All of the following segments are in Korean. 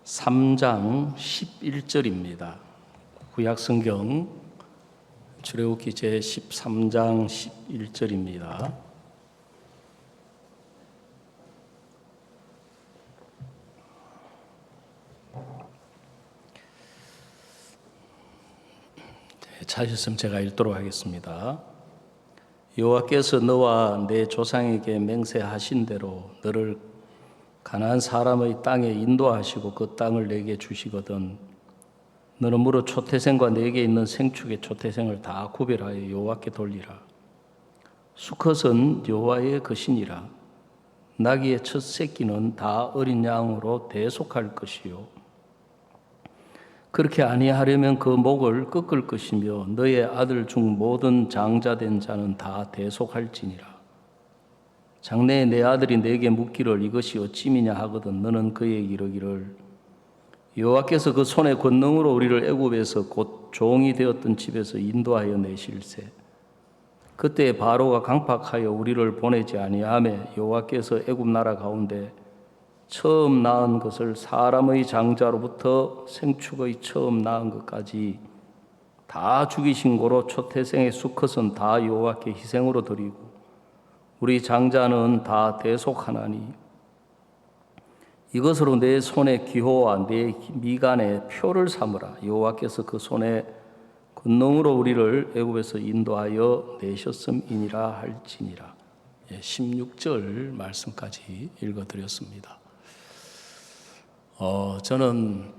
3장 11절입니다. 구약성경 출애굽기 제 13장 11절입니다. 찾으셨으면 제가 읽도록 하겠습니다. 여호와께서 너와 내 조상에게 맹세하신 대로 너를 가나안 사람의 땅에 인도하시고 그 땅을 내게 주시거든 너는 무릇 초태생과 내게 있는 생축의 초태생을 다 구별하여 여호와께 돌리라. 수컷은 여호와의 것이니라. 나귀의 첫 새끼는 다 어린 양으로 대속할 것이요 그렇게 아니하려면 그 목을 꺾을 것이며 너의 아들 중 모든 장자된 자는 다 대속할지니라. 장래에 내 아들이 내게 묻기를 이것이 어찌미냐 하거든 너는 그에게 이르기를 여호와께서 그 손의 권능으로 우리를 애굽에서 곧 종이 되었던 집에서 인도하여 내실세. 그때 바로가 강팍하여 우리를 보내지 아니하매 여호와께서 애굽 나라 가운데 처음 낳은 것을 사람의 장자로부터 생축의 처음 낳은 것까지 다 죽이신 고로 초태생의 수컷은 다 여호와께 희생으로 드리고 우리 장자는 다 대속하나니 이것으로 내 손의 기호와 내 미간의 표를 삼으라. 여호와께서 그 손의 권능으로 우리를 애굽에서 인도하여 내셨음이니라 할지니라. 16절 말씀까지 읽어드렸습니다. 저는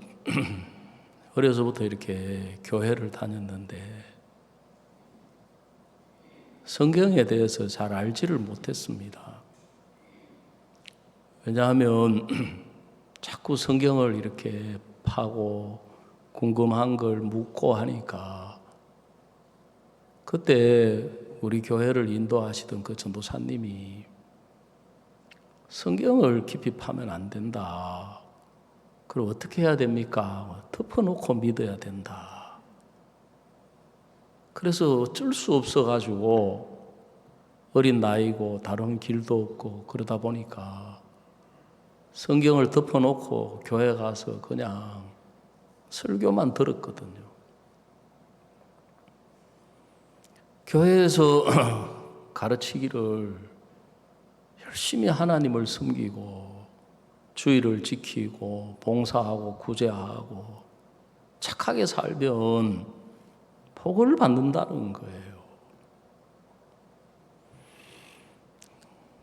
어려서부터 이렇게 교회를 다녔는데 성경에 대해서 잘 알지를 못했습니다. 왜냐하면 자꾸 성경을 이렇게 파고 궁금한 걸 묻고 하니까 그때 우리 교회를 인도하시던 그 전도사님이 성경을 깊이 파면 안 된다. 그럼 어떻게 해야 됩니까? 덮어놓고 믿어야 된다. 그래서 어쩔 수 없어가지고 어린 나이고 다른 길도 없고 그러다 보니까 성경을 덮어놓고 교회 가서 그냥 설교만 들었거든요. 교회에서 가르치기를 열심히 하나님을 섬기고 주의를 지키고 봉사하고 구제하고 착하게 살면 복을 받는다는 거예요.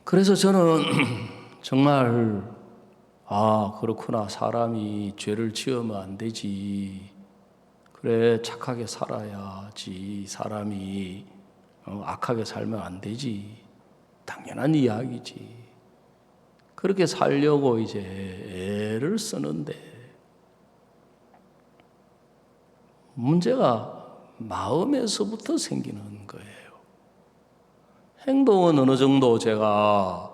그래서 저는 정말 그렇구나. 사람이 죄를 지으면 안 되지. 그래, 착하게 살아야지. 사람이 악하게 살면 안 되지. 당연한 이야기지. 그렇게 살려고 이제 애를 쓰는데 문제가 마음에서부터 생기는 거예요. 행동은 어느 정도 제가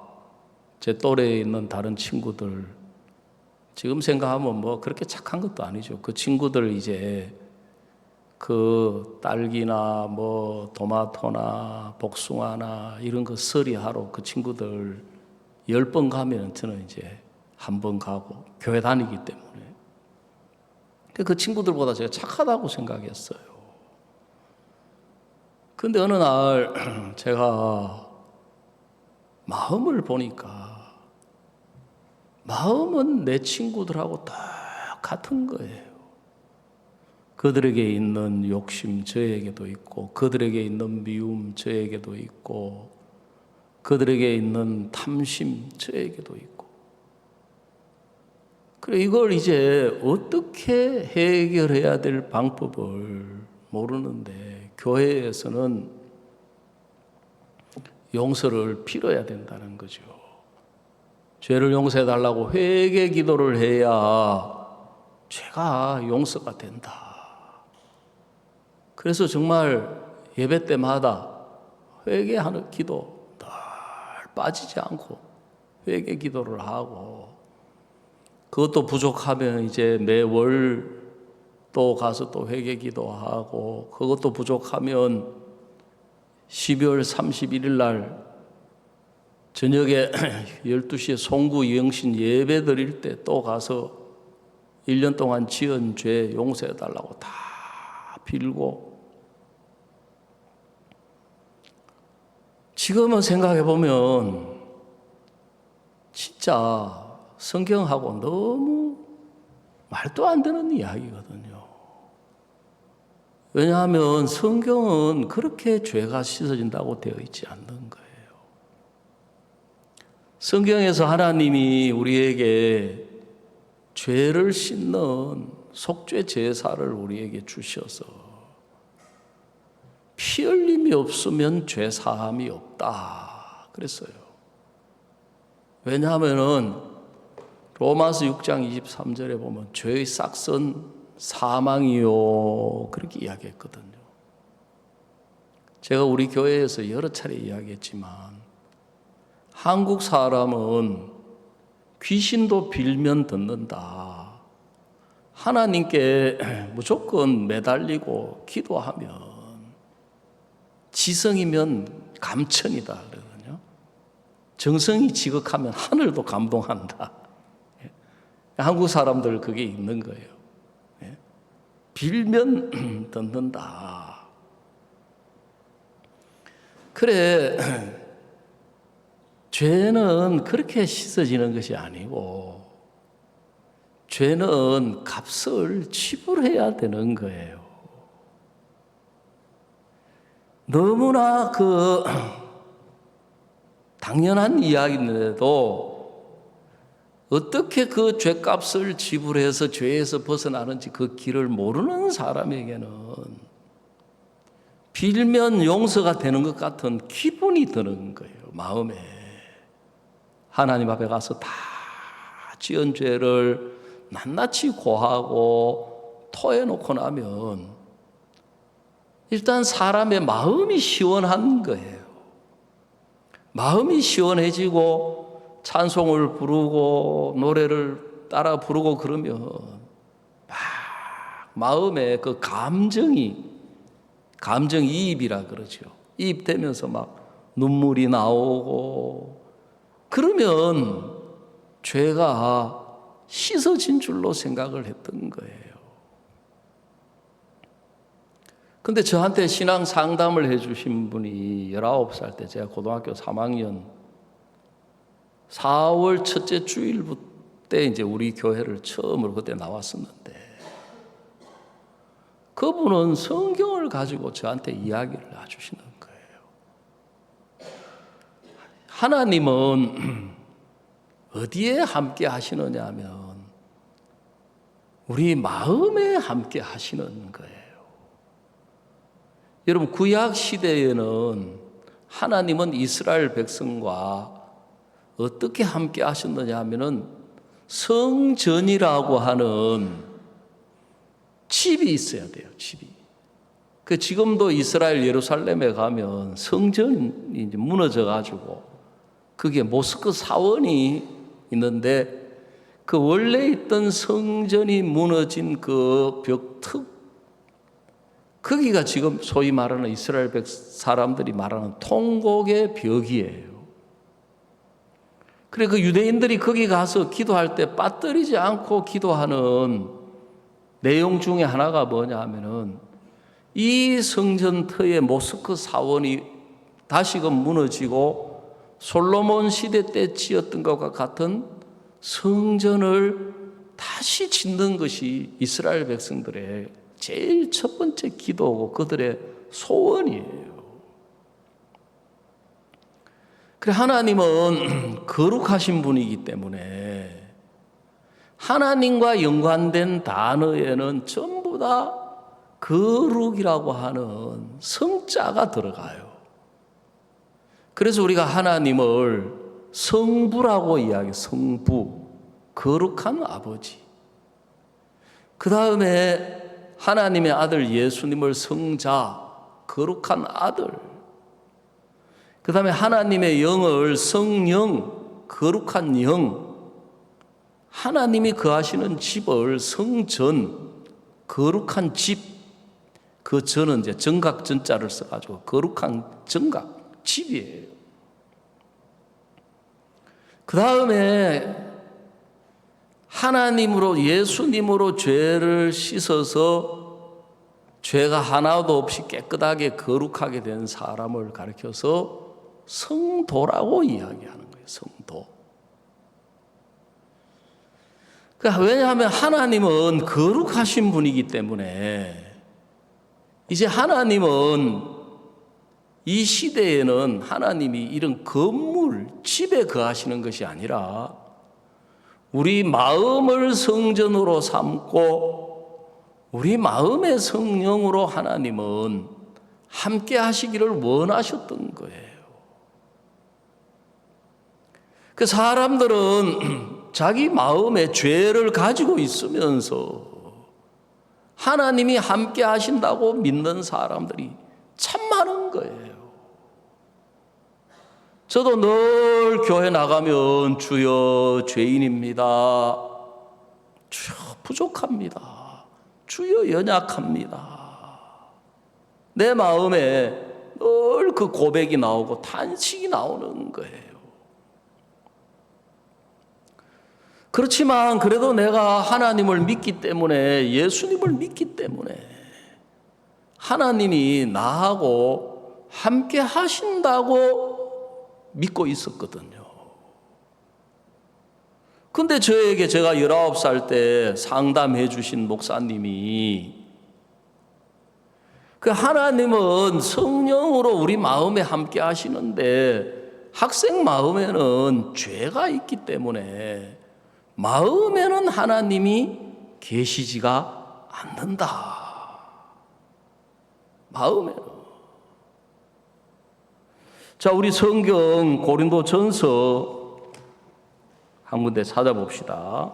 제 또래에 있는 다른 친구들 지금 생각하면 뭐 그렇게 착한 것도 아니죠. 그 친구들 이제 그 딸기나 뭐 토마토나 복숭아나 이런 거 서리하러 그 친구들 10번 가면 저는 이제 한 번 가고 교회 다니기 때문에 그 친구들보다 제가 착하다고 생각했어요. 근데 어느 날 제가 마음을 보니까 마음은 내 친구들하고 똑같은 거예요. 그들에게 있는 욕심 저에게도 있고 그들에게 있는 미움 저에게도 있고 그들에게 있는 탐심 저에게도 있고 그래 이걸 이제 어떻게 해결해야 될 방법을 모르는데 교회에서는 용서를 빌어야 된다는 거죠. 죄를 용서해달라고 회개 기도를 해야 죄가 용서가 된다. 그래서 정말 예배 때마다 회개하는 기도 늘 빠지지 않고 회개 기도를 하고 그것도 부족하면 이제 매월 또 가서 또 회개 기도하고 그것도 부족하면 12월 31일 날 저녁에 12시에 송구 영신 예배 드릴 때 또 가서 1년 동안 지은 죄 용서해달라고 다 빌고, 지금은 생각해보면 진짜 성경하고 너무 말도 안 되는 이야기거든요. 왜냐하면 성경은 그렇게 죄가 씻어진다고 되어 있지 않는 거예요. 성경에서 하나님이 우리에게 죄를 씻는 속죄 제사를 우리에게 주셔서 피 흘림이 없으면 죄 사함이 없다 그랬어요. 왜냐하면은 로마서 6장 23절에 보면 죄의 싹은 사망이요 그렇게 이야기했거든요. 제가 우리 교회에서 여러 차례 이야기했지만 한국 사람은 귀신도 빌면 듣는다. 하나님께 무조건 매달리고 기도하면 지성이면 감천이다 그러거든요. 정성이 지극하면 하늘도 감동한다. 한국 사람들 그게 있는 거예요. 빌면 듣는다. 그래, 죄는 그렇게 씻어지는 것이 아니고 죄는 값을 지불해야 되는 거예요. 너무나 당연한 이야기인데도 어떻게 그 죄값을 지불해서 죄에서 벗어나는지 그 길을 모르는 사람에게는 빌면 용서가 되는 것 같은 기분이 드는 거예요, 마음에. 하나님 앞에 가서 다 지은 죄를 낱낱이 고하고 토해놓고 나면 일단 사람의 마음이 시원한 거예요. 마음이 시원해지고 찬송을 부르고 노래를 따라 부르고 그러면 막 마음에 그 감정이입이라 그러죠. 이입되면서 막 눈물이 나오고 그러면 죄가 씻어진 줄로 생각을 했던 거예요. 근데 저한테 신앙 상담을 해주신 분이 19살 때 제가 고등학교 3학년 4월 첫째 주일 때 이제 우리 교회를 처음으로 그때 나왔었는데 그분은 성경을 가지고 저한테 이야기를 해주시는 거예요. 하나님은 어디에 함께 하시느냐 하면 우리 마음에 함께 하시는 거예요. 여러분 구약 시대에는 하나님은 이스라엘 백성과 어떻게 함께 하셨느냐 하면은 성전이라고 하는 집이 있어야 돼요. 집이. 그 지금도 이스라엘 예루살렘에 가면 성전이 이제 무너져 가지고 그게 모스크 사원이 있는데 그 원래 있던 성전이 무너진 그 벽턱 거기가 지금 소위 말하는 이스라엘 사람들이 말하는 통곡의 벽이에요. 그래 그 유대인들이 거기 가서 기도할 때 빠뜨리지 않고 기도하는 내용 중에 하나가 뭐냐 하면은 이 성전터의 모스크 사원이 다시금 무너지고 솔로몬 시대 때 지었던 것과 같은 성전을 다시 짓는 것이 이스라엘 백성들의 제일 첫 번째 기도고 그들의 소원이에요. 그래 하나님은 거룩하신 분이기 때문에 하나님과 연관된 단어에는 전부 다 거룩이라고 하는 성자가 들어가요. 그래서 우리가 하나님을 성부라고 이야기해요. 성부, 거룩한 아버지. 그 다음에 하나님의 아들 예수님을 성자, 거룩한 아들. 그 다음에 하나님의 영을 성령, 거룩한 영. 하나님이 거하시는 집을 성전, 거룩한 집. 그 전은 이제 정각 전자를 써가지고 거룩한 정각, 집이에요. 그 다음에 하나님으로 예수님으로 죄를 씻어서 죄가 하나도 없이 깨끗하게 거룩하게 된 사람을 가리켜서 성도라고 이야기하는 거예요. 성도. 왜냐하면 하나님은 거룩하신 분이기 때문에 이제 하나님은 이 시대에는 하나님이 이런 건물, 집에 거하시는 것이 아니라 우리 마음을 성전으로 삼고 우리 마음의 성령으로 하나님은 함께 하시기를 원하셨던 거예요. 그 사람들은 자기 마음에 죄를 가지고 있으면서 하나님이 함께 하신다고 믿는 사람들이 참 많은 거예요. 저도 늘 교회 나가면 주여 죄인입니다. 주여 부족합니다. 주여 연약합니다. 내 마음에 늘 그 고백이 나오고 탄식이 나오는 거예요. 그렇지만 그래도 내가 하나님을 믿기 때문에, 예수님을 믿기 때문에 하나님이 나하고 함께 하신다고 믿고 있었거든요. 근데 저에게 제가 19살 때 상담해 주신 목사님이 그 하나님은 성령으로 우리 마음에 함께 하시는데 학생 마음에는 죄가 있기 때문에 마음에는 하나님이 계시지가 않는다. 마음에는. 자, 우리 성경 고린도전서 한 군데 찾아봅시다.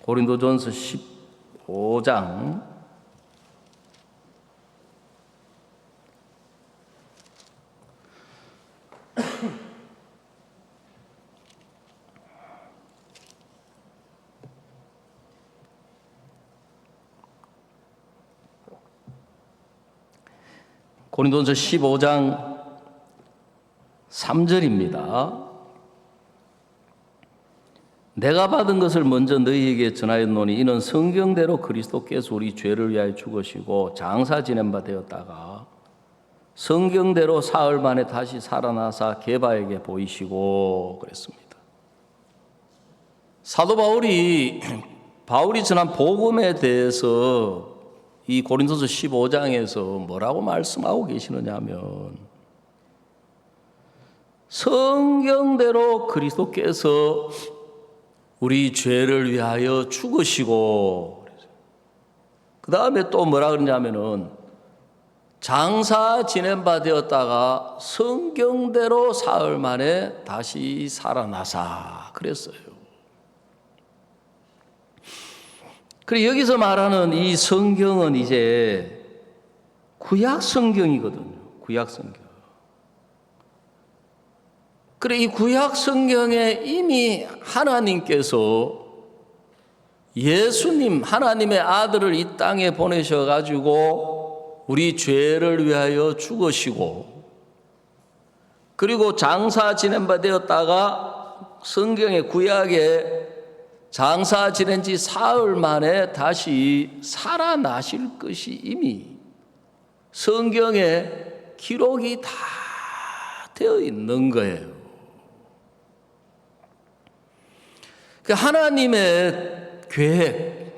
고린도전서 15장 15장 3절입니다. 내가 받은 것을 먼저 너희에게 전하였노니 이는 성경대로 그리스도께서 우리 죄를 위하여 죽으시고 장사 지낸 바 되었다가 성경대로 사흘 만에 다시 살아나사 게바에게 보이시고 그랬습니다. 사도 바울이 전한 복음에 대해서 이 고린도서 15장에서 뭐라고 말씀하고 계시느냐 하면 성경대로 그리스도께서 우리 죄를 위하여 죽으시고 그 다음에 또 뭐라 그러냐면은 장사 지낸 바 되었다가 성경대로 사흘 만에 다시 살아나사 그랬어요. 그리고 여기서 말하는 이 성경은 이제 구약 성경이거든요. 구약 성경. 그리고 이 구약 성경에 이미 하나님께서 예수님, 하나님의 아들을 이 땅에 보내셔가지고 우리 죄를 위하여 죽으시고 그리고 장사 지낸 바 되었다가 성경의 구약에 장사 지낸 지 사흘 만에 다시 살아나실 것이 이미 성경에 기록이 다 되어 있는 거예요. 그 하나님의 계획,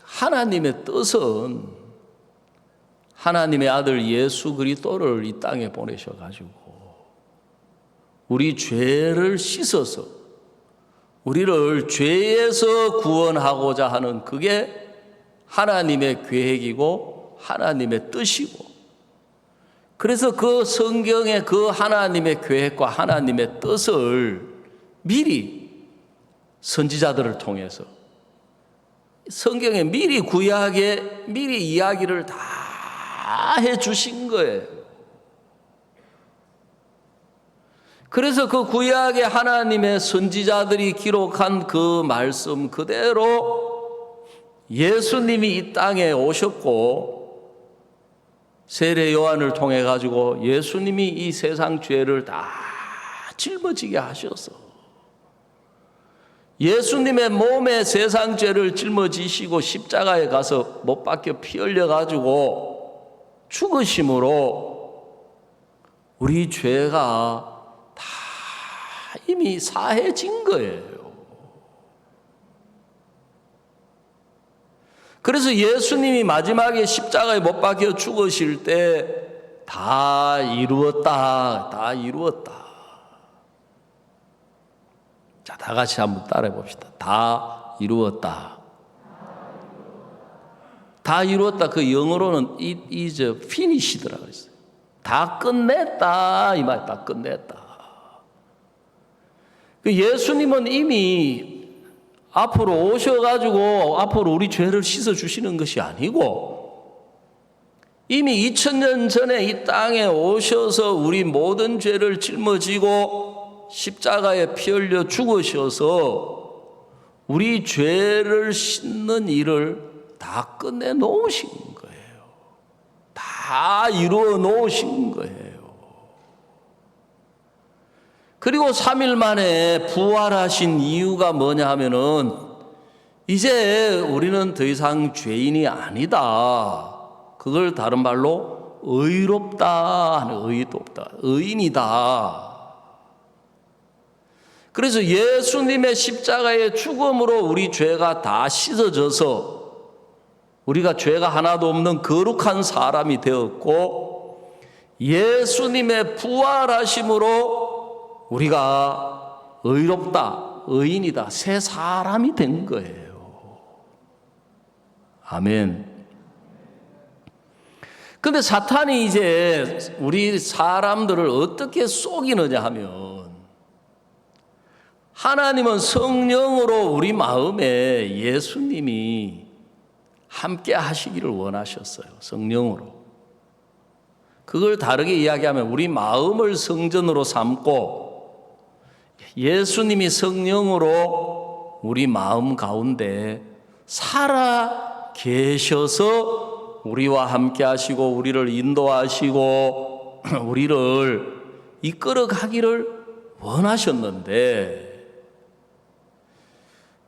하나님의 뜻은 하나님의 아들 예수 그리스도를 이 땅에 보내셔가지고 우리 죄를 씻어서 우리를 죄에서 구원하고자 하는 그게 하나님의 계획이고 하나님의 뜻이고 그래서 그 성경의 그 하나님의 계획과 하나님의 뜻을 미리 선지자들을 통해서 성경에 미리 구약에 미리 이야기를 다 해주신 거예요. 그래서 그 구약의 하나님의 선지자들이 기록한 그 말씀 그대로 예수님이 이 땅에 오셨고 세례 요한을 통해 가지고 예수님이 이 세상 죄를 다 짊어지게 하셔서 예수님의 몸에 세상 죄를 짊어지시고 십자가에 가서 못 박혀 피 흘려가지고 죽으심으로 우리 죄가 다 이미 사해진 거예요. 그래서 예수님이 마지막에 십자가에 못 박혀 죽으실 때 다 이루었다, 다 이루었다. 자, 다 같이 한번 따라해 봅시다. 다 이루었다. 다 이루었다. 그 영어로는 is finished라고 했어요. 다 끝냈다 이 말, 다 끝냈다. 그 예수님은 이미 앞으로 오셔가지고 앞으로 우리 죄를 씻어 주시는 것이 아니고 이미 2000년 전에 이 땅에 오셔서 우리 모든 죄를 짊어지고 십자가에 피 흘려 죽으셔서 우리 죄를 씻는 일을 다 끝내 놓으신 거예요. 다 이루어 놓으신 거예요. 그리고 3일 만에 부활하신 이유가 뭐냐 하면은 이제 우리는 더 이상 죄인이 아니다. 그걸 다른 말로 의롭다 하는, 의롭다, 의인이다. 그래서 예수님의 십자가의 죽음으로 우리 죄가 다 씻어져서 우리가 죄가 하나도 없는 거룩한 사람이 되었고 예수님의 부활하심으로 우리가 의롭다, 의인이다, 새 사람이 된 거예요. 아멘. 근데 사탄이 이제 우리 사람들을 어떻게 속이느냐 하면 하나님은 성령으로 우리 마음에 예수님이 함께 하시기를 원하셨어요. 성령으로. 그걸 다르게 이야기하면 우리 마음을 성전으로 삼고 예수님이 성령으로 우리 마음 가운데 살아 계셔서 우리와 함께 하시고 우리를 인도하시고 우리를 이끌어 가기를 원하셨는데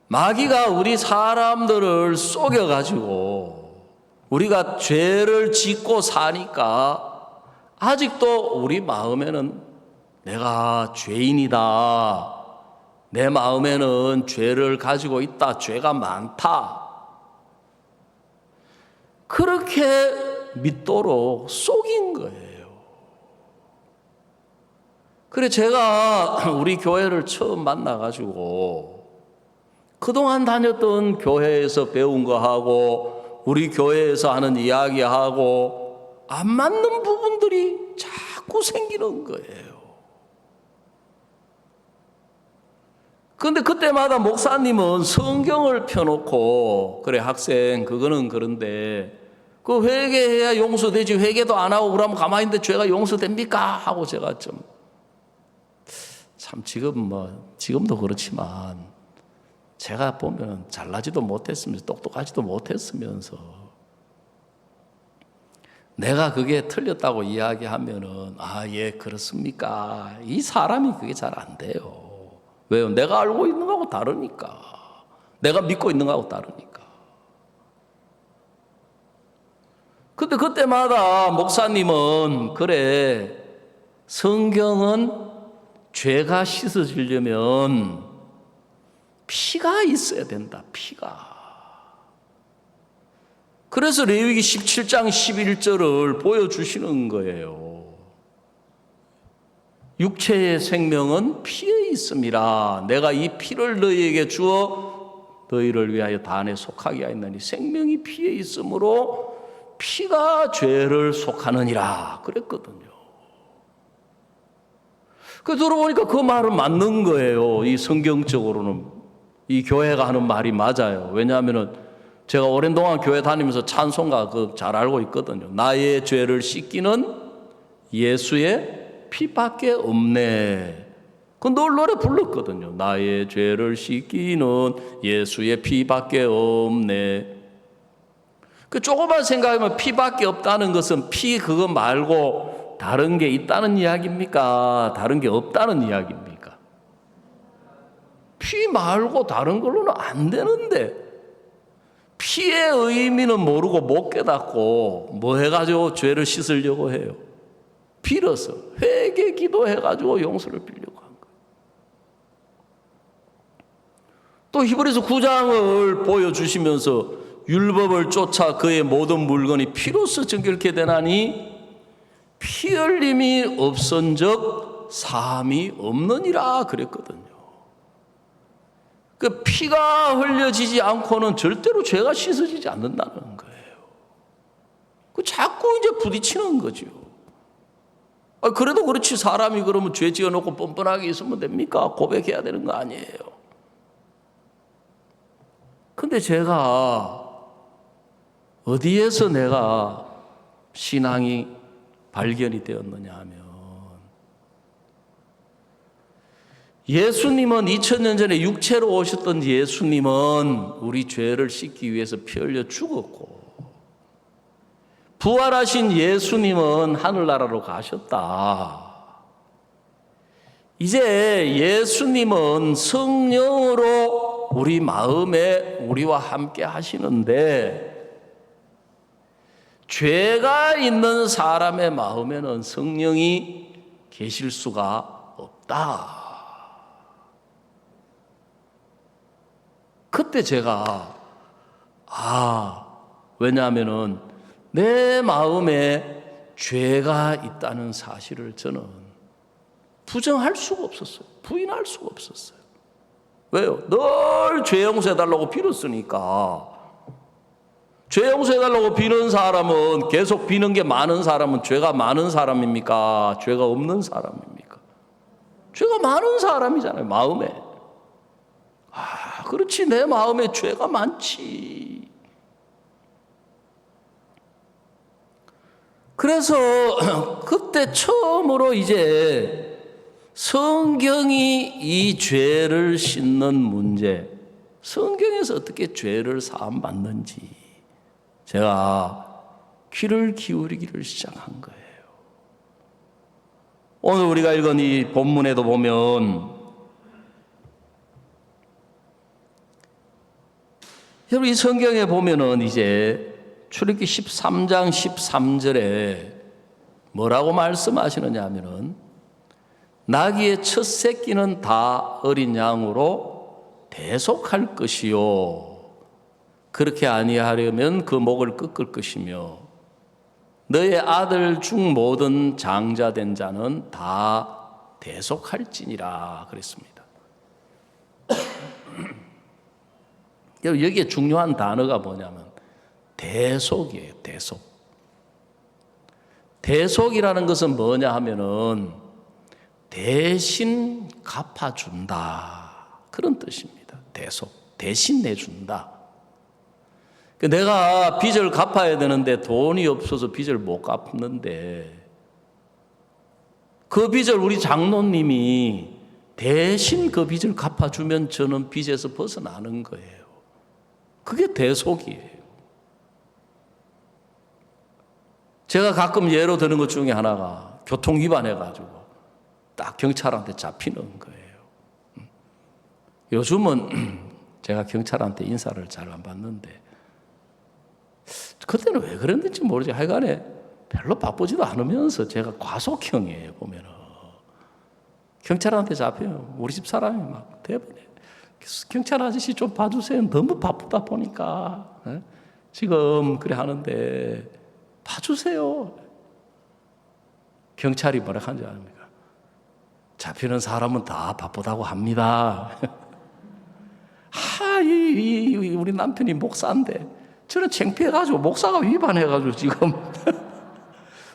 마귀가 우리 사람들을 속여가지고 우리가 죄를 짓고 사니까 아직도 우리 마음에는 내가 죄인이다. 내 마음에는 죄를 가지고 있다. 죄가 많다. 그렇게 믿도록 속인 거예요. 그래 제가 우리 교회를 처음 만나가지고 그동안 다녔던 교회에서 배운 거 하고 우리 교회에서 하는 이야기하고 안 맞는 부분들이 자꾸 생기는 거예요. 그런데 그때마다 목사님은 성경을 펴놓고 그래 학생 그거는 그런데 그 회개해야 용서되지 회개도 안 하고 그러면 가만히 있는데 죄가 용서됩니까? 하고 제가 좀 참 지금도 그렇지만 제가 보면 잘나지도 못했으면서 똑똑하지도 못했으면서 내가 그게 틀렸다고 이야기하면은 예 그렇습니까? 이 사람이 그게 잘 안 돼요. 왜요? 내가 알고 있는 거하고 다르니까. 내가 믿고 있는 거하고 다르니까. 근데 그때마다 목사님은 그래 성경은 죄가 씻어지려면 피가 있어야 된다. 피가. 그래서 레위기 17장 11절을 보여주시는 거예요. 육체의 생명은 피에 있음이라. 내가 이 피를 너희에게 주어 너희를 위하여 단에 속하게 하였나니 생명이 피에 있으므로 피가 죄를 속하느니라 그랬거든요. 그 들어보니까 그 말은 맞는 거예요. 이 성경적으로는 이 교회가 하는 말이 맞아요. 왜냐하면은 제가 오랜 동안 교회 다니면서 찬송가 잘 알고 있거든요. 나의 죄를 씻기는 예수의 피밖에 없네. 그 늘 노래 불렀거든요. 나의 죄를 씻기는 예수의 피밖에 없네. 그 조금만 생각하면 피밖에 없다는 것은 피 그거 말고 다른 게 있다는 이야기입니까? 다른 게 없다는 이야기입니까? 피 말고 다른 걸로는 안 되는데 피의 의미는 모르고 못 깨닫고 뭐 해가지고 죄를 씻으려고 해요? 빌어서 회개 기도해가지고 용서를 빌려고 한 거예요. 또 히브리서 9장을 보여주시면서 율법을 쫓아 그의 모든 물건이 피로써 정결케 되나니 피 흘림이 없은즉 사함이 없느니라 그랬거든요. 그 피가 흘려지지 않고는 절대로 죄가 씻어지지 않는다는 거예요. 그 자꾸 이제 부딪히는 거죠. 그래도 그렇지 사람이 그러면 죄 지어놓고 뻔뻔하게 있으면 됩니까? 고백해야 되는 거 아니에요. 근데 제가 어디에서 내가 신앙이 발견이 되었느냐 하면 예수님은 2000년 전에 육체로 오셨던 예수님은 우리 죄를 씻기 위해서 피 흘려 죽었고 부활하신 예수님은 하늘나라로 가셨다. 이제 예수님은 성령으로 우리 마음에 우리와 함께 하시는데 죄가 있는 사람의 마음에는 성령이 계실 수가 없다. 그때 제가 왜냐하면은 내 마음에 죄가 있다는 사실을 저는 부정할 수가 없었어요. 부인할 수가 없었어요. 왜요? 늘 죄 용서해달라고 빌었으니까. 죄 용서해달라고 비는 사람은 계속 비는 게 많은 사람은 죄가 많은 사람입니까? 죄가 없는 사람입니까? 죄가 많은 사람이잖아요. 마음에. 그렇지 내 마음에 죄가 많지. 그래서 그때 처음으로 이제 성경이 이 죄를 씻는 문제, 성경에서 어떻게 죄를 사함받는지 제가 귀를 기울이기를 시작한 거예요. 오늘 우리가 읽은 이 본문에도 보면 여러분 이 성경에 보면은 이제 출애굽기 13장 13절에 뭐라고 말씀하시느냐 하면은 나귀의 첫 새끼는 다 어린 양으로 대속할 것이요 그렇게 아니하려면 그 목을 꺾을 것이며 너의 아들 중 모든 장자된 자는 다 대속할지니라 그랬습니다. 여기에 중요한 단어가 뭐냐면 대속이에요. 대속. 대속이라는 것은 뭐냐 하면은 대신 갚아준다 그런 뜻입니다. 대속. 대신 내준다. 내가 빚을 갚아야 되는데 돈이 없어서 빚을 못 갚는데 그 빚을 우리 장로님이 대신 그 빚을 갚아주면 저는 빚에서 벗어나는 거예요. 그게 대속이에요. 제가 가끔 예로 드는 것 중에 하나가 교통 위반해가지고 딱 경찰한테 잡히는 거예요. 요즘은 제가 경찰한테 인사를 잘 안 받는데 그때는 왜 그랬는지 모르지. 하여간에 별로 바쁘지도 않으면서 제가 과속형이에요. 보면은 경찰한테 잡혀요. 우리 집 사람이 막 대부분 경찰 아저씨 좀 봐주세요. 너무 바쁘다 보니까 지금 그래 하는데 봐주세요. 경찰이 뭐라 하는지 아닙니까? 잡히는 사람은 다 바쁘다고 합니다. 우리 남편이 목사인데 저는 창피해가지고 목사가 위반해가지고 지금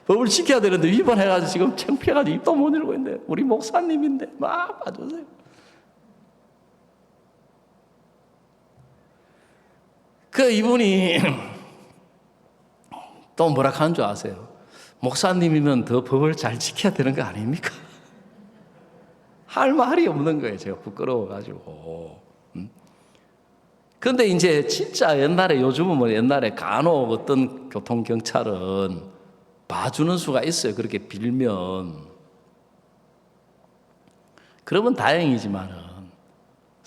법을 지켜야 되는데 위반해가지고 지금 창피해가지고 입도 못 열고 있는데 우리 목사님인데 막 봐주세요. 그 이분이 또 뭐라 하는 줄 아세요? 목사님이면 더 법을 잘 지켜야 되는 거 아닙니까? 할 말이 없는 거예요. 제가 부끄러워가지고. 그런데 이제 진짜 옛날에 요즘은 뭐 옛날에 간혹 어떤 교통경찰은 봐주는 수가 있어요. 그렇게 빌면. 그러면 다행이지만은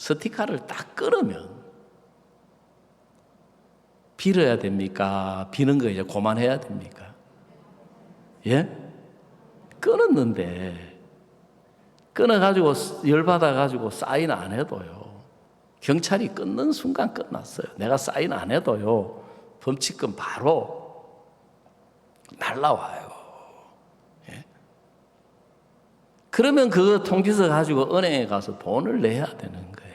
스티커를 딱 끊으면 빌어야 됩니까? 비는 거 이제 그만해야 됩니까? 예? 끊었는데 끊어가지고 열받아가지고 사인 안 해도요, 경찰이 끊는 순간 끝났어요. 내가 사인 안 해도요, 범칙금 바로 날라와요. 예? 그러면 그 통지서 가지고 은행에 가서 돈을 내야 되는 거예요.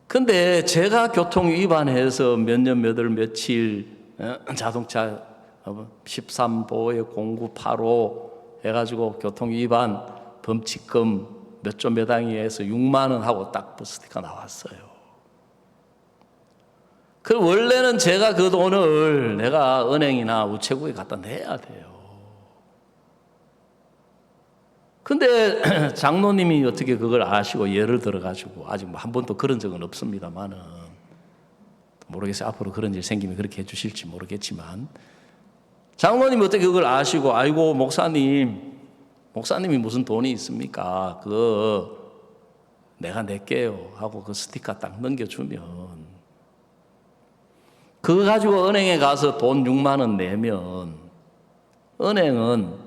근데 제가 교통 위반해서 몇 년 몇 월 며칠 자동차 13보에 0985 해가지고 교통 위반 범칙금 몇 조 몇 항에서 6만 원 하고 딱 스티커 나왔어요. 그 원래는 제가 그 돈을 내가 은행이나 우체국에 갖다 내야 돼요. 근데 장로님이 어떻게 그걸 아시고 예를 들어가지고, 아직 뭐 한 번도 그런 적은 없습니다만은, 모르겠어요. 앞으로 그런 일 생기면 그렇게 해주실지 모르겠지만, 장로님이 어떻게 그걸 아시고, 아이고 목사님이 무슨 돈이 있습니까? 그거 내가 낼게요 하고 그 스티커 딱 넘겨주면, 그거 가지고 은행에 가서 돈 6만 원 내면 은행은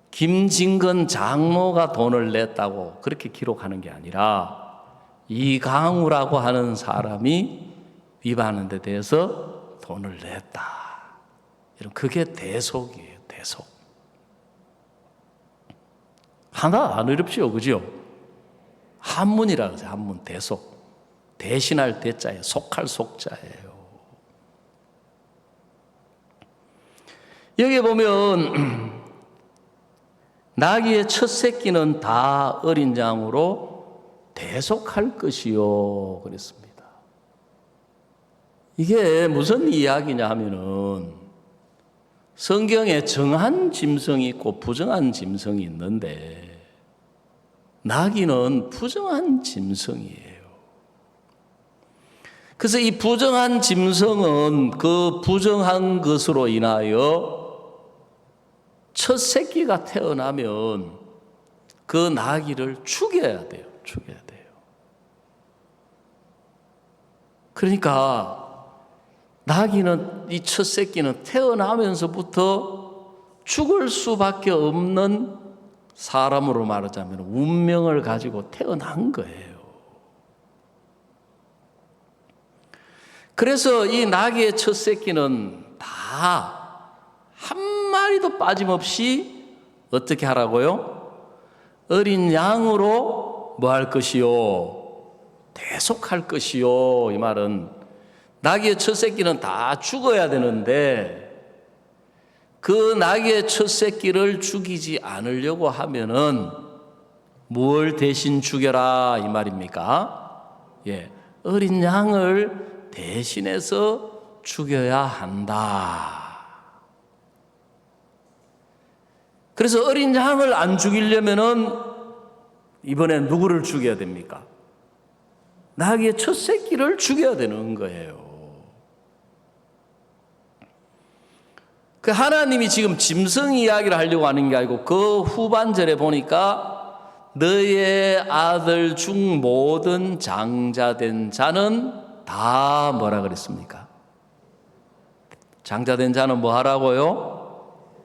김진건 장로가 돈을 냈다고 그렇게 기록하는 게 아니라 이강우라고 하는 사람이 위반한 데 대해서 돈을 냈다. 이런, 그게 대속이에요. 대속. 하나 안 어렵지요, 그죠? 한문이라 그러죠. 한문. 대속. 대신할 대자예요. 속할 속자예요. 여기 보면 나귀의 첫 새끼는 다 어린 양으로 대속할 것이요 그랬습니다. 이게 무슨 이야기냐 하면은, 성경에 정한 짐승이 있고 부정한 짐승이 있는데, 나귀는 부정한 짐승이에요. 그래서 이 부정한 짐승은 그 부정한 것으로 인하여 첫 새끼가 태어나면 그 나귀를 죽여야 돼요. 죽여야 돼요. 그러니까 나귀는, 이 첫 새끼는 태어나면서부터 죽을 수밖에 없는, 사람으로 말하자면 운명을 가지고 태어난 거예요. 그래서 이 나귀의 첫 새끼는 다 한 마리도 빠짐없이 어떻게 하라고요? 어린 양으로 뭐 할 것이요? 대속할 것이요. 이 말은 나귀의 첫 새끼는 다 죽어야 되는데, 그 나귀의 첫 새끼를 죽이지 않으려고 하면은 뭘 대신 죽여라 이 말입니까? 예, 어린 양을 대신해서 죽여야 한다. 그래서 어린 양을 안 죽이려면은 이번에 누구를 죽여야 됩니까? 나귀의 첫 새끼를 죽여야 되는 거예요. 그 하나님이 지금 짐승 이야기를 하려고 하는 게 아니고, 그 후반절에 보니까 너의 아들 중 모든 장자된 자는 다 뭐라 그랬습니까? 장자된 자는 뭐 하라고요?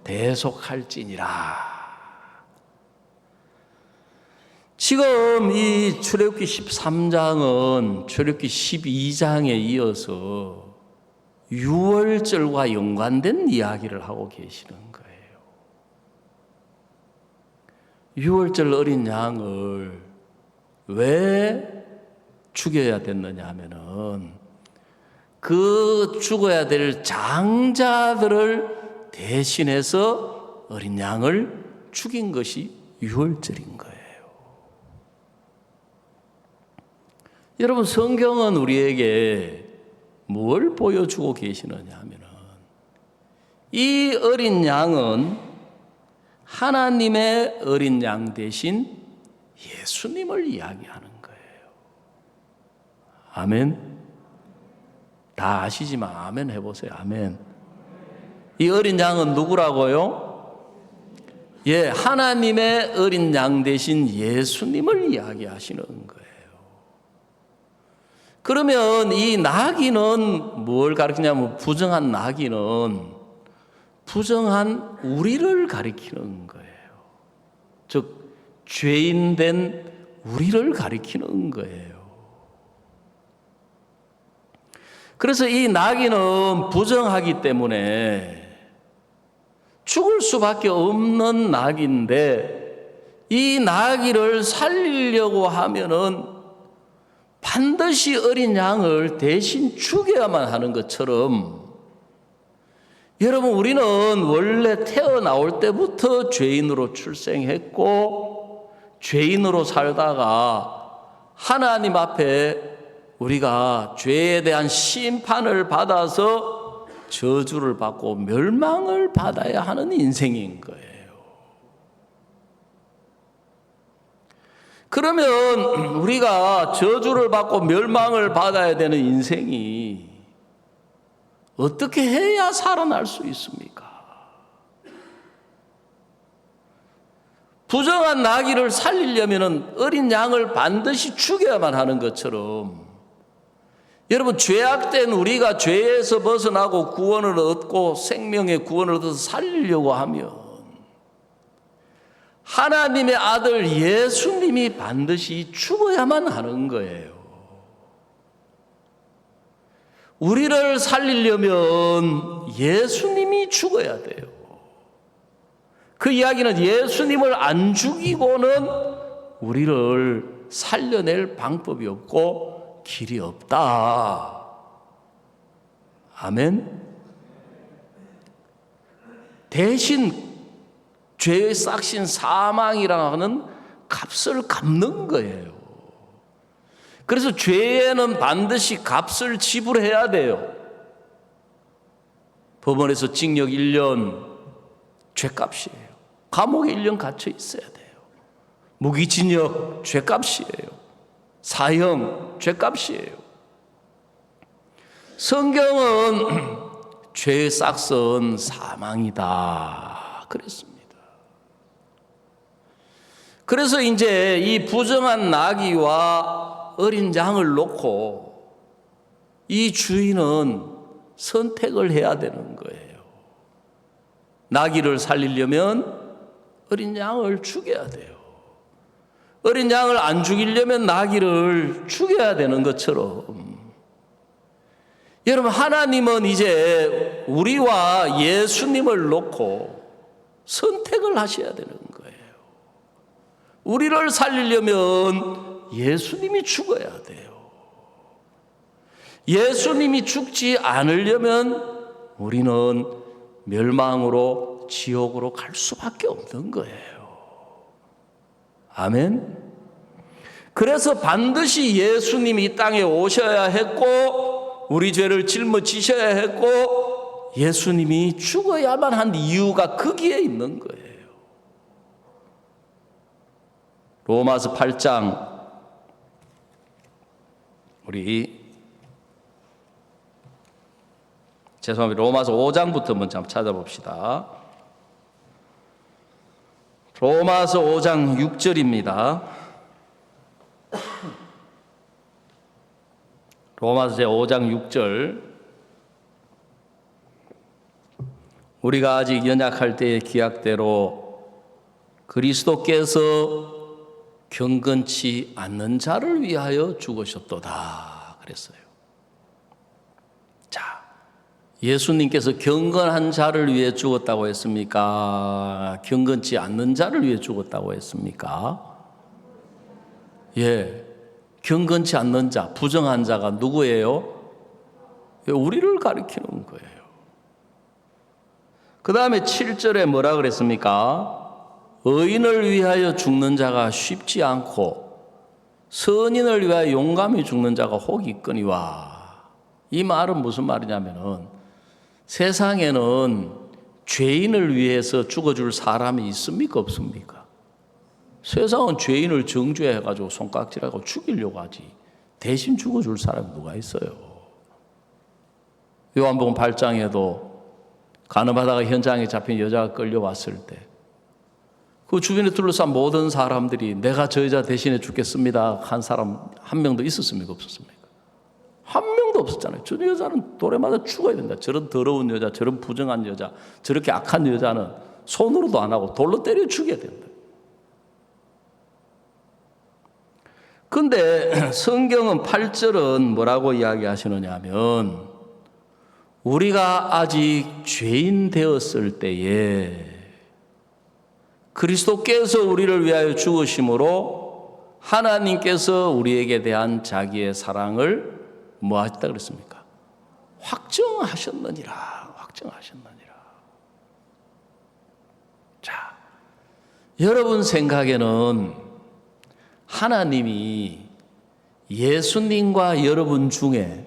대속할지니라. 지금 이 출애굽기 13장은 출애굽기 12장에 이어서 유월절과 연관된 이야기를 하고 계시는 거예요. 유월절 어린 양을 왜 죽여야 됐느냐 하면은, 그 죽어야 될 장자들을 대신해서 어린 양을 죽인 것이 유월절인 거예요. 여러분, 성경은 우리에게 뭘 보여주고 계시느냐 하면은, 이 어린 양은 하나님의 어린 양 대신 예수님을 이야기하는 거예요. 아멘. 다 아시지만 아멘 해보세요. 아멘. 이 어린 양은 누구라고요? 예, 하나님의 어린 양 대신 예수님을 이야기하시는 거예요. 그러면 이 나귀는 뭘 가리키냐면, 부정한 나귀는 부정한 우리를 가리키는 거예요. 즉 죄인된 우리를 가리키는 거예요. 그래서 이 나귀는 부정하기 때문에 죽을 수밖에 없는 나귀인데, 이 나귀를 살리려고 하면은 반드시 어린 양을 대신 죽여야만 하는 것처럼, 여러분, 우리는 원래 태어나올 때부터 죄인으로 출생했고 죄인으로 살다가 하나님 앞에 우리가 죄에 대한 심판을 받아서 저주를 받고 멸망을 받아야 하는 인생인 거예요. 그러면 우리가 저주를 받고 멸망을 받아야 되는 인생이 어떻게 해야 살아날 수 있습니까? 부정한 나귀를 살리려면 어린 양을 반드시 죽여야만 하는 것처럼, 여러분, 죄악된 우리가 죄에서 벗어나고 구원을 얻고 생명의 구원을 얻어서 살리려고 하면 하나님의 아들 예수님이 반드시 죽어야만 하는 거예요. 우리를 살리려면 예수님이 죽어야 돼요. 그 이야기는 예수님을 안 죽이고는 우리를 살려낼 방법이 없고 길이 없다. 아멘. 대신 죄의 싹신 사망이라는 값을 갚는 거예요. 그래서 죄에는 반드시 값을 지불해야 돼요. 법원에서 징역 1년 죄값이에요. 감옥에 1년 갇혀 있어야 돼요. 무기징역 죄값이에요. 사형 죄값이에요. 성경은 죄의 싹은 사망이다 그랬습니다. 그래서 이제 이 부정한 나귀와 어린 양을 놓고 이 주인은 선택을 해야 되는 거예요. 나귀를 살리려면 어린 양을 죽여야 돼요. 어린 양을 안 죽이려면 나귀를 죽여야 되는 것처럼, 여러분, 하나님은 이제 우리와 예수님을 놓고 선택을 하셔야 되는 거예요. 우리를 살리려면 예수님이 죽어야 돼요. 예수님이 죽지 않으려면 우리는 멸망으로, 지옥으로 갈 수밖에 없는 거예요. 아멘. 그래서 반드시 예수님이 이 땅에 오셔야 했고, 우리 죄를 짊어지셔야 했고, 예수님이 죽어야만 한 이유가 거기에 있는 거예요. 로마서 8장, 로마서 5장부터 먼저 한번 찾아봅시다. 로마서 5장 6절입니다. 로마서 제5장 6절. 우리가 아직 연약할 때의 기약대로 그리스도께서 경건치 않는 자를 위하여 죽으셨도다 그랬어요. 자, 예수님께서 경건한 자를 위해 죽었다고 했습니까? 경건치 않는 자를 위해 죽었다고 했습니까? 예, 경건치 않는 자, 부정한 자가 누구예요? 우리를 가리키는 거예요. 그 다음에 7절에 뭐라 그랬습니까? 의인을 위하여 죽는 자가 쉽지 않고 선인을 위하여 용감히 죽는 자가 혹이 있거니와. 이 말은 무슨 말이냐면은, 세상에는 죄인을 위해서 죽어줄 사람이 있습니까? 없습니까? 세상은 죄인을 정죄해가지고 손깍질하고 죽이려고 하지, 대신 죽어줄 사람이 누가 있어요? 요한복음 8장에도 가늠하다가 현장에 잡힌 여자가 끌려왔을 때 그 주변에 둘러싼 모든 사람들이 내가 저 여자 대신해 죽겠습니다 한 사람 한 명도 있었습니까? 없었습니까? 한 명도 없었잖아요. 저 여자는 또래마다 죽어야 된다. 저런 더러운 여자, 저런 부정한 여자, 저렇게 악한 여자는 손으로도 안 하고 돌로 때려 죽여야 된다. 근데 성경은 8절은 뭐라고 이야기하시느냐 하면 우리가 아직 죄인 되었을 때에 그리스도께서 우리를 위하여 죽으심으로 하나님께서 우리에게 대한 자기의 사랑을 뭐 하셨다 그랬습니까? 확정하셨느니라. 확정하셨느니라. 자, 여러분 생각에는 하나님이 예수님과 여러분 중에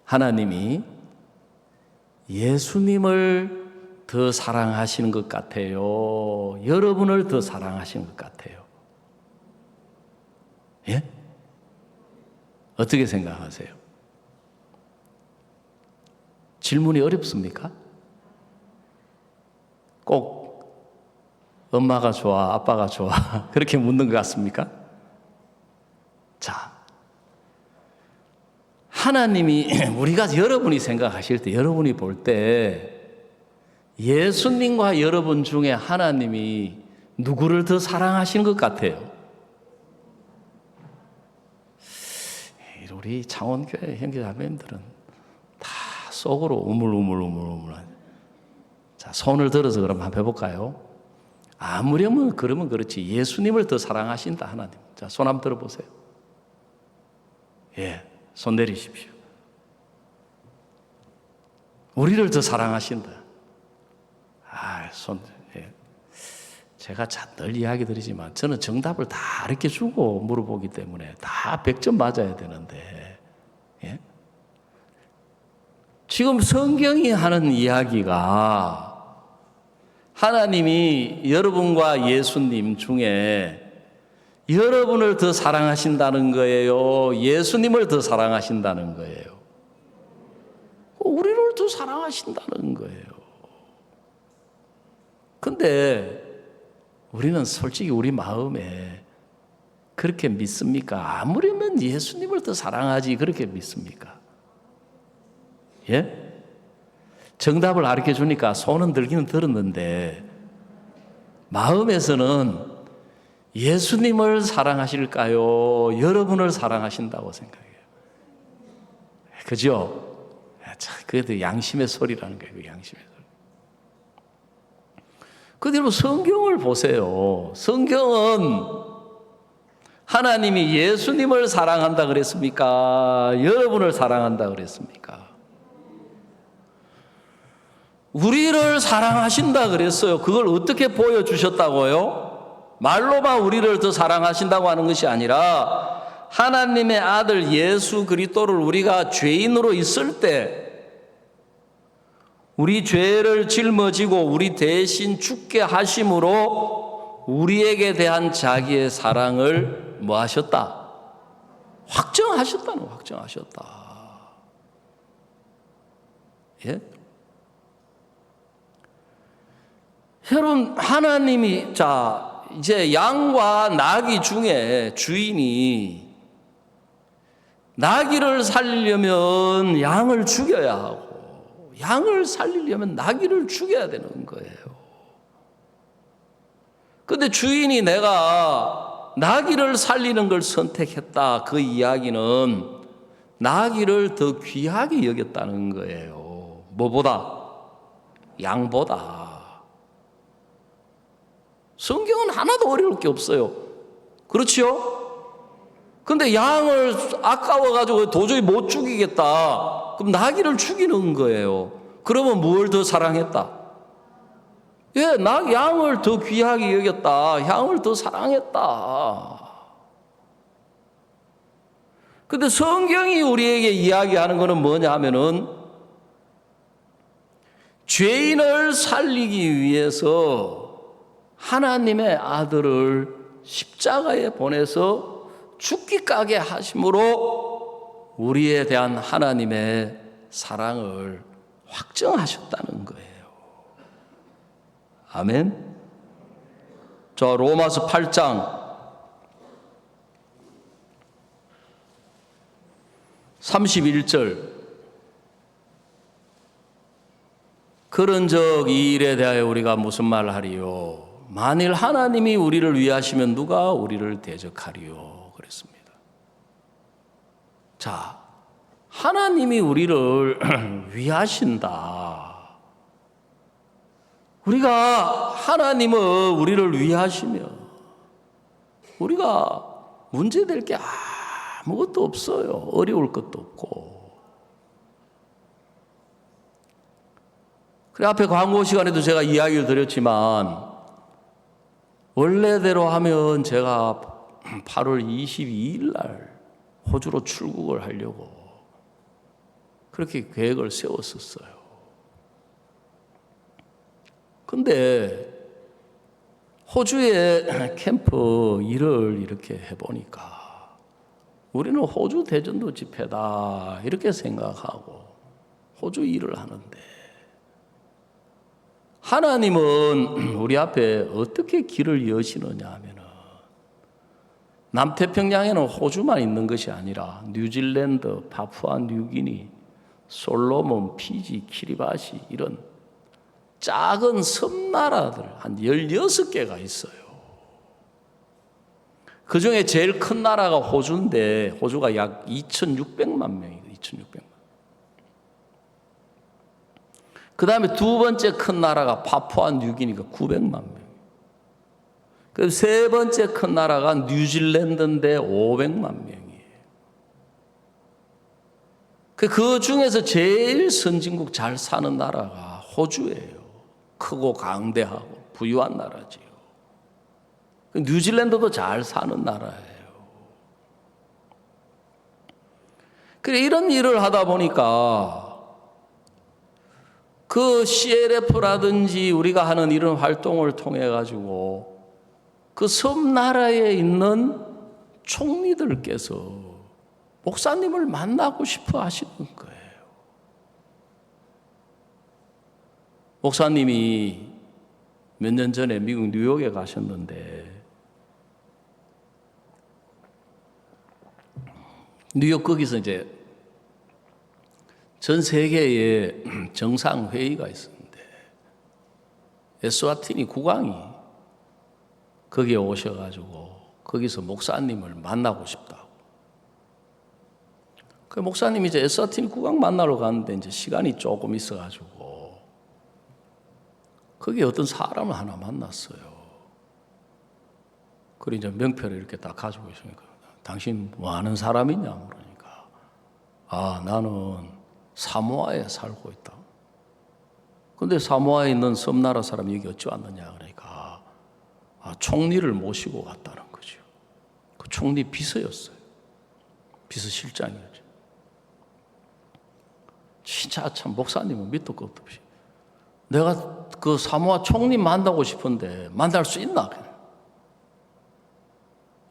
하나님이 예수님을 더 사랑하시는 것 같아요? 여러분을 더 사랑하시는 것 같아요? 예? 어떻게 생각하세요? 질문이 어렵습니까? 꼭 엄마가 좋아, 아빠가 좋아 그렇게 묻는 것 같습니까? 자, 하나님이 우리가 여러분이 생각하실 때 여러분이 볼 때 예수님과 여러분 중에 하나님이 누구를 더 사랑하시는 것 같아요? 우리 창원교회 형제자매님들은 다 속으로 우물우물. 자, 손을 들어서 그럼 한번 해볼까요? 아무렴은 그러면 그렇지 예수님을 더 사랑하신다 하나님. 자, 손 한번 들어보세요. 예, 손 내리십시오. 우리를 더 사랑하신다. 예. 제가 늘 이야기 드리지만 저는 정답을 다 이렇게 주고 물어보기 때문에 다 100점 맞아야 되는데, 예? 지금 성경이 하는 이야기가 하나님이 여러분과 예수님 중에 여러분을 더 사랑하신다는 거예요? 예수님을 더 사랑하신다는 거예요? 우리를 더 사랑하신다는 거예요. 근데 우리는 솔직히 우리 마음에 그렇게 믿습니까? 아무리면 예수님을 더 사랑하지 그렇게 믿습니까? 예? 정답을 가르쳐 주니까 손은 들기는 들었는데 마음에서는 예수님을 사랑하실까요? 여러분을 사랑하신다고 생각해요. 그죠? 그래도 양심의 소리라는 거예요. 양심의 소리. 그대로 성경을 보세요. 성경은 하나님이 예수님을 사랑한다 그랬습니까? 여러분을 사랑한다 그랬습니까? 우리를 사랑하신다 그랬어요. 그걸 어떻게 보여주셨다고요? 말로만 우리를 더 사랑하신다고 하는 것이 아니라 하나님의 아들 예수 그리스도를 우리가 죄인으로 있을 때 우리 죄를 짊어지고 우리 대신 죽게 하심으로 우리에게 대한 자기의 사랑을 뭐 하셨다? 확정하셨다는 확정하셨다. 예? 여러분 하나님이 자 이제 양과 나귀 중에 주인이 나귀를 살리려면 양을 죽여야 하고 양을 살리려면 나귀를 죽여야 되는 거예요. 그런데 주인이 내가 나귀를 살리는 걸 선택했다. 그 이야기는 나귀를 더 귀하게 여겼다는 거예요. 뭐보다? 양보다. 성경은 하나도 어려울 게 없어요. 그렇지요? 근데 양을 아까워가지고 도저히 못 죽이겠다. 그럼 나귀를 죽이는 거예요. 그러면 뭘 더 사랑했다? 예, 양을 더 귀하게 여겼다. 양을 더 사랑했다. 근데 성경이 우리에게 이야기하는 것은 뭐냐 하면은 죄인을 살리기 위해서 하나님의 아들을 십자가에 보내서 죽기까지 하심으로 우리에 대한 하나님의 사랑을 확정하셨다는 거예요. 아멘. 저 로마서 8장 31절. 그런즉 이 일에 대하여 우리가 무슨 말을 하리요? 만일 하나님이 우리를 위하시면 누가 우리를 대적하리요? 그랬습니다. 자, 하나님이 우리를 위하신다. 우리가 하나님은 우리를 위하시면 우리가 문제될 게 아무것도 없어요. 어려울 것도 없고. 그래, 앞에 광고 시간에도 제가 이야기를 드렸지만 원래대로 하면 제가 8월 22일 날 호주로 출국을 하려고 그렇게 계획을 세웠었어요. 근데 호주의 캠프 일을 이렇게 해보니까 우리는 호주 대전도 집회다 이렇게 생각하고 호주 일을 하는데 하나님은 우리 앞에 어떻게 길을 여시느냐 하면은 남태평양에는 호주만 있는 것이 아니라 뉴질랜드, 파푸아 뉴기니, 솔로몬, 피지, 키리바시 이런 작은 섬나라들 한 16개가 있어요. 그 중에 제일 큰 나라가 호주인데 호주가 약 2,600만 명이에요. 2,600만. 그 다음에 두 번째 큰 나라가 파푸아 뉴기니가 900만 명. 그 세 번째 큰 나라가 뉴질랜드인데 500만 명이에요. 그 중에서 제일 선진국 잘 사는 나라가 호주예요. 크고 강대하고 부유한 나라지요. 뉴질랜드도 잘 사는 나라예요. 그래, 이런 일을 하다 보니까 그 CLF라든지 우리가 하는 이런 활동을 통해 가지고 그 섬나라에 있는 총리들께서 목사님을 만나고 싶어 하시는 거예요. 목사님이 몇 년 전에 미국 뉴욕에 가셨는데 뉴욕 거기서 이제 전 세계에 정상회의가 있었는데 에스와티니 국왕이 거기에 오셔가지고 거기서 목사님을 만나고 싶다고. 그 목사님이 이제 에스와티니 국왕 만나러 갔는데 이제 시간이 조금 있어가지고 거기에 어떤 사람을 하나 만났어요. 그리고 이제 명패를 이렇게 딱 가지고 있으니까 당신 뭐 하는 사람이냐 그러니까 나는 사모아에 살고 있다. 근데 사모아에 있는 섬나라 사람이 여기 어찌 왔느냐 그러니까 총리를 모시고 왔다는 거죠. 그 총리 비서였어요. 비서실장이었죠. 진짜 참 목사님은 밑도 끝도 없이 내가 그 사모아 총리 만나고 싶은데 만날 수 있나?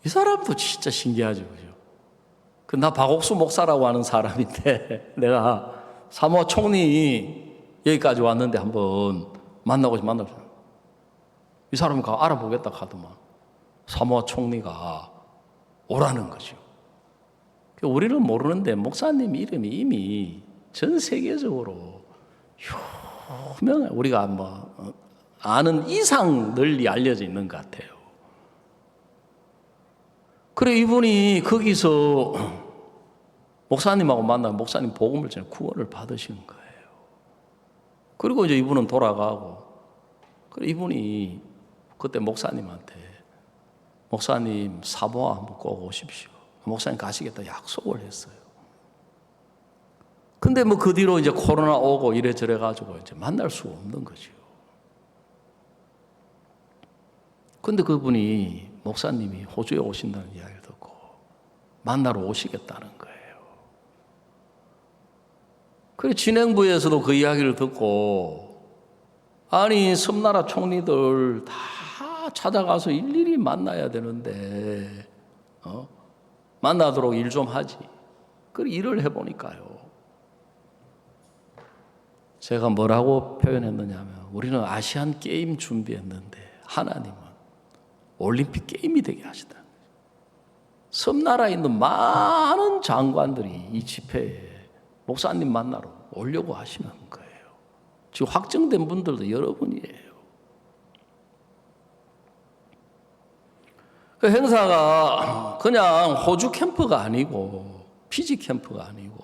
이 사람도 진짜 신기하죠. 그죠? 나 박옥수 목사라고 하는 사람인데 내가 사모아 총리 여기까지 왔는데 한번 만나고 싶어. 이 사람이 알아보겠다 하더만 사모아 총리가 오라는 거죠. 우리는 모르는데 목사님 이름이 이미 전 세계적으로 유명해. 우리가 뭐 아는 이상 널리 알려져 있는 것 같아요. 그래 이분이 거기서 목사님하고 만나면 목사님 복음을 전해 구원을 받으신 거예요. 그리고 이제 이분은 돌아가고 그래 이분이 그때 목사님한테 목사님 사모아 한번 꼭 오십시오. 목사님 가시겠다 약속을 했어요. 근데 뭐 그 뒤로 이제 코로나 오고 이래저래 가지고 이제 만날 수가 없는 거죠. 근데 그분이 목사님이 호주에 오신다는 이야기를 듣고 만나러 오시겠다는 거예요. 그래 진행부에서도 그 이야기를 듣고 아니 섬나라 총리들 다 찾아가서 일일이 만나야 되는데 만나도록 일 좀 하지. 그래 일을 해보니까요. 제가 뭐라고 표현했느냐면 우리는 아시안 게임 준비했는데 하나님은 올림픽 게임이 되게 하시다. 섬나라에 있는 많은 장관들이 이 집회에 목사님 만나러 오려고 하시는 거예요. 지금 확정된 분들도 여러분이에요. 그 행사가 그냥 호주 캠프가 아니고 피지 캠프가 아니고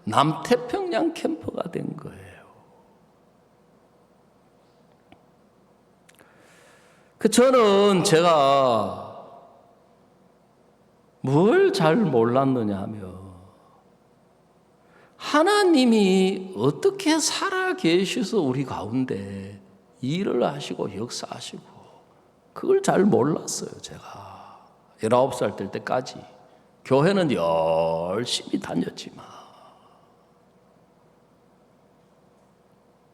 남태평양 캠프가 된 거예요. 저는 제가 뭘 잘 몰랐느냐 하면 하나님이 어떻게 살아 계셔서 우리 가운데 일을 하시고 역사하시고 그걸 잘 몰랐어요. 제가 19살 될 때까지 교회는 열심히 다녔지만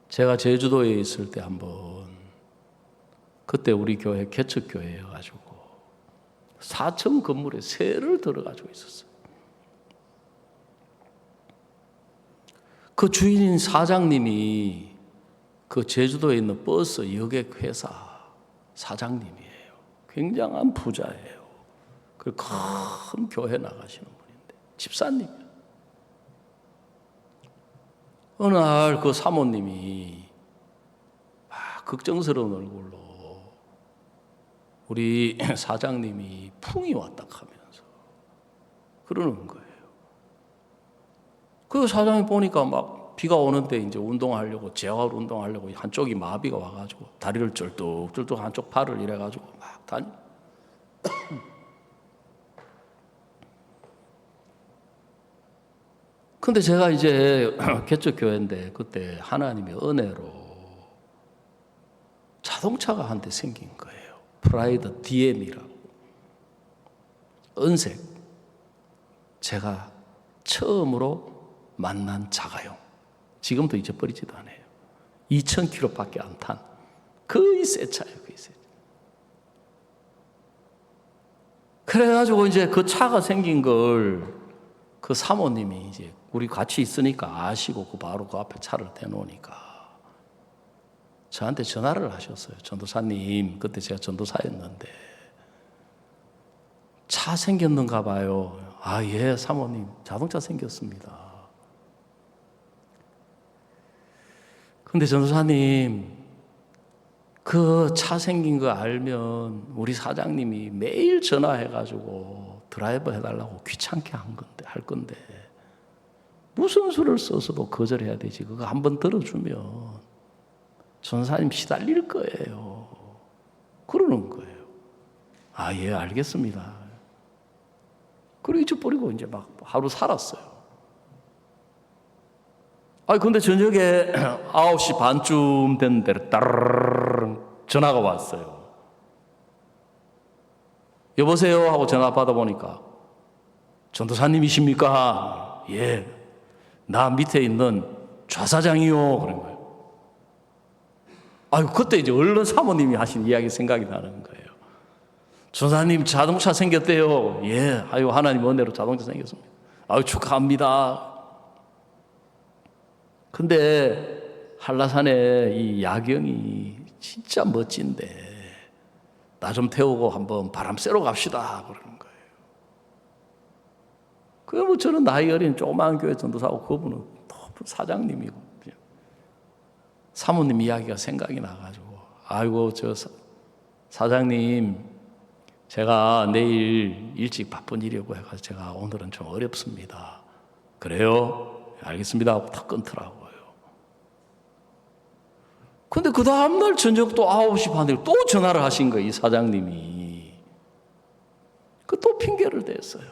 제가 제주도에 있을 때 한번 그때 우리 교회 개척교회여가지고 4층 건물에 새를 들어가지고 있었어요. 그 주인인 사장님이 그 제주도에 있는 버스 여객 회사 사장님이에요. 굉장한 부자예요. 그 큰 교회 나가시는 분인데 집사님이에요. 어느 날 그 사모님이 막 걱정스러운 얼굴로 우리 사장님이 풍이 왔다 하면서 그러는 거예요. 그 사장님 보니까 막 비가 오는데 이제 운동하려고 재활 운동하려고 한쪽이 마비가 와가지고 다리를 쩔뚝쩔뚝 한쪽 팔을 이래가지고 막 다니. 근데 제가 이제 개척교회인데 그때 하나님의 은혜로 자동차가 한 대 생긴 거예요. 프라이드 DM이라고. 은색. 제가 처음으로 만난 자가용. 지금도 잊어버리지도 않아요. 2,000km밖에 안 탄. 거의 새 차예요. 거의 새 차. 그래가지고 이제 그 차가 생긴 걸 그 사모님이 이제 우리 같이 있으니까 아시고 바로 그 앞에 차를 대놓으니까 저한테 전화를 하셨어요. 전도사님, 그때 제가 전도사였는데 차 생겼는가 봐요. 아, 예, 사모님, 자동차 생겼습니다. 근데 전도사님, 그 차 생긴 거 알면 우리 사장님이 매일 전화해가지고 드라이버 해달라고 귀찮게 할 건데 무슨 수를 써서도 거절해야 되지. 그거 한번 들어주면 전사님 시달릴 거예요. 그러는 거예요. 아, 예, 알겠습니다. 그리고 잊어버리고 이제 막 하루 살았어요. 아, 근데 저녁에 9시 반쯤 됐는데 따르르르 전화가 왔어요. 여보세요 하고 전화 받아보니까 전도사님이십니까? 예, 나 밑에 있는 좌사장이요. 그런 거예요. 아유, 그때 이제 얼른 사모님이 하신 이야기 생각이 나는 거예요. 전사님 자동차 생겼대요. 예, 아유, 하나님 은혜로 자동차 생겼습니다. 아유, 축하합니다. 근데 한라산에 이 야경이 진짜 멋진데 나 좀 태우고 한번 바람 쐬러 갑시다 그러는 거예요. 그게 뭐 저는 나이 어린 조그마한 교회 전도사고 그분은 높은 사장님이고 사모님 이야기가 생각이 나가지고 아이고 저 사장님 제가 내일 일찍 바쁜 일이고 해가지고 제가 오늘은 좀 어렵습니다. 그래요? 알겠습니다 하고 탁 끊더라고요. 근데 그 다음날 저녁 또 9시 반에 또 전화를 하신 거예요. 이 사장님이. 그 또 핑계를 댔어요.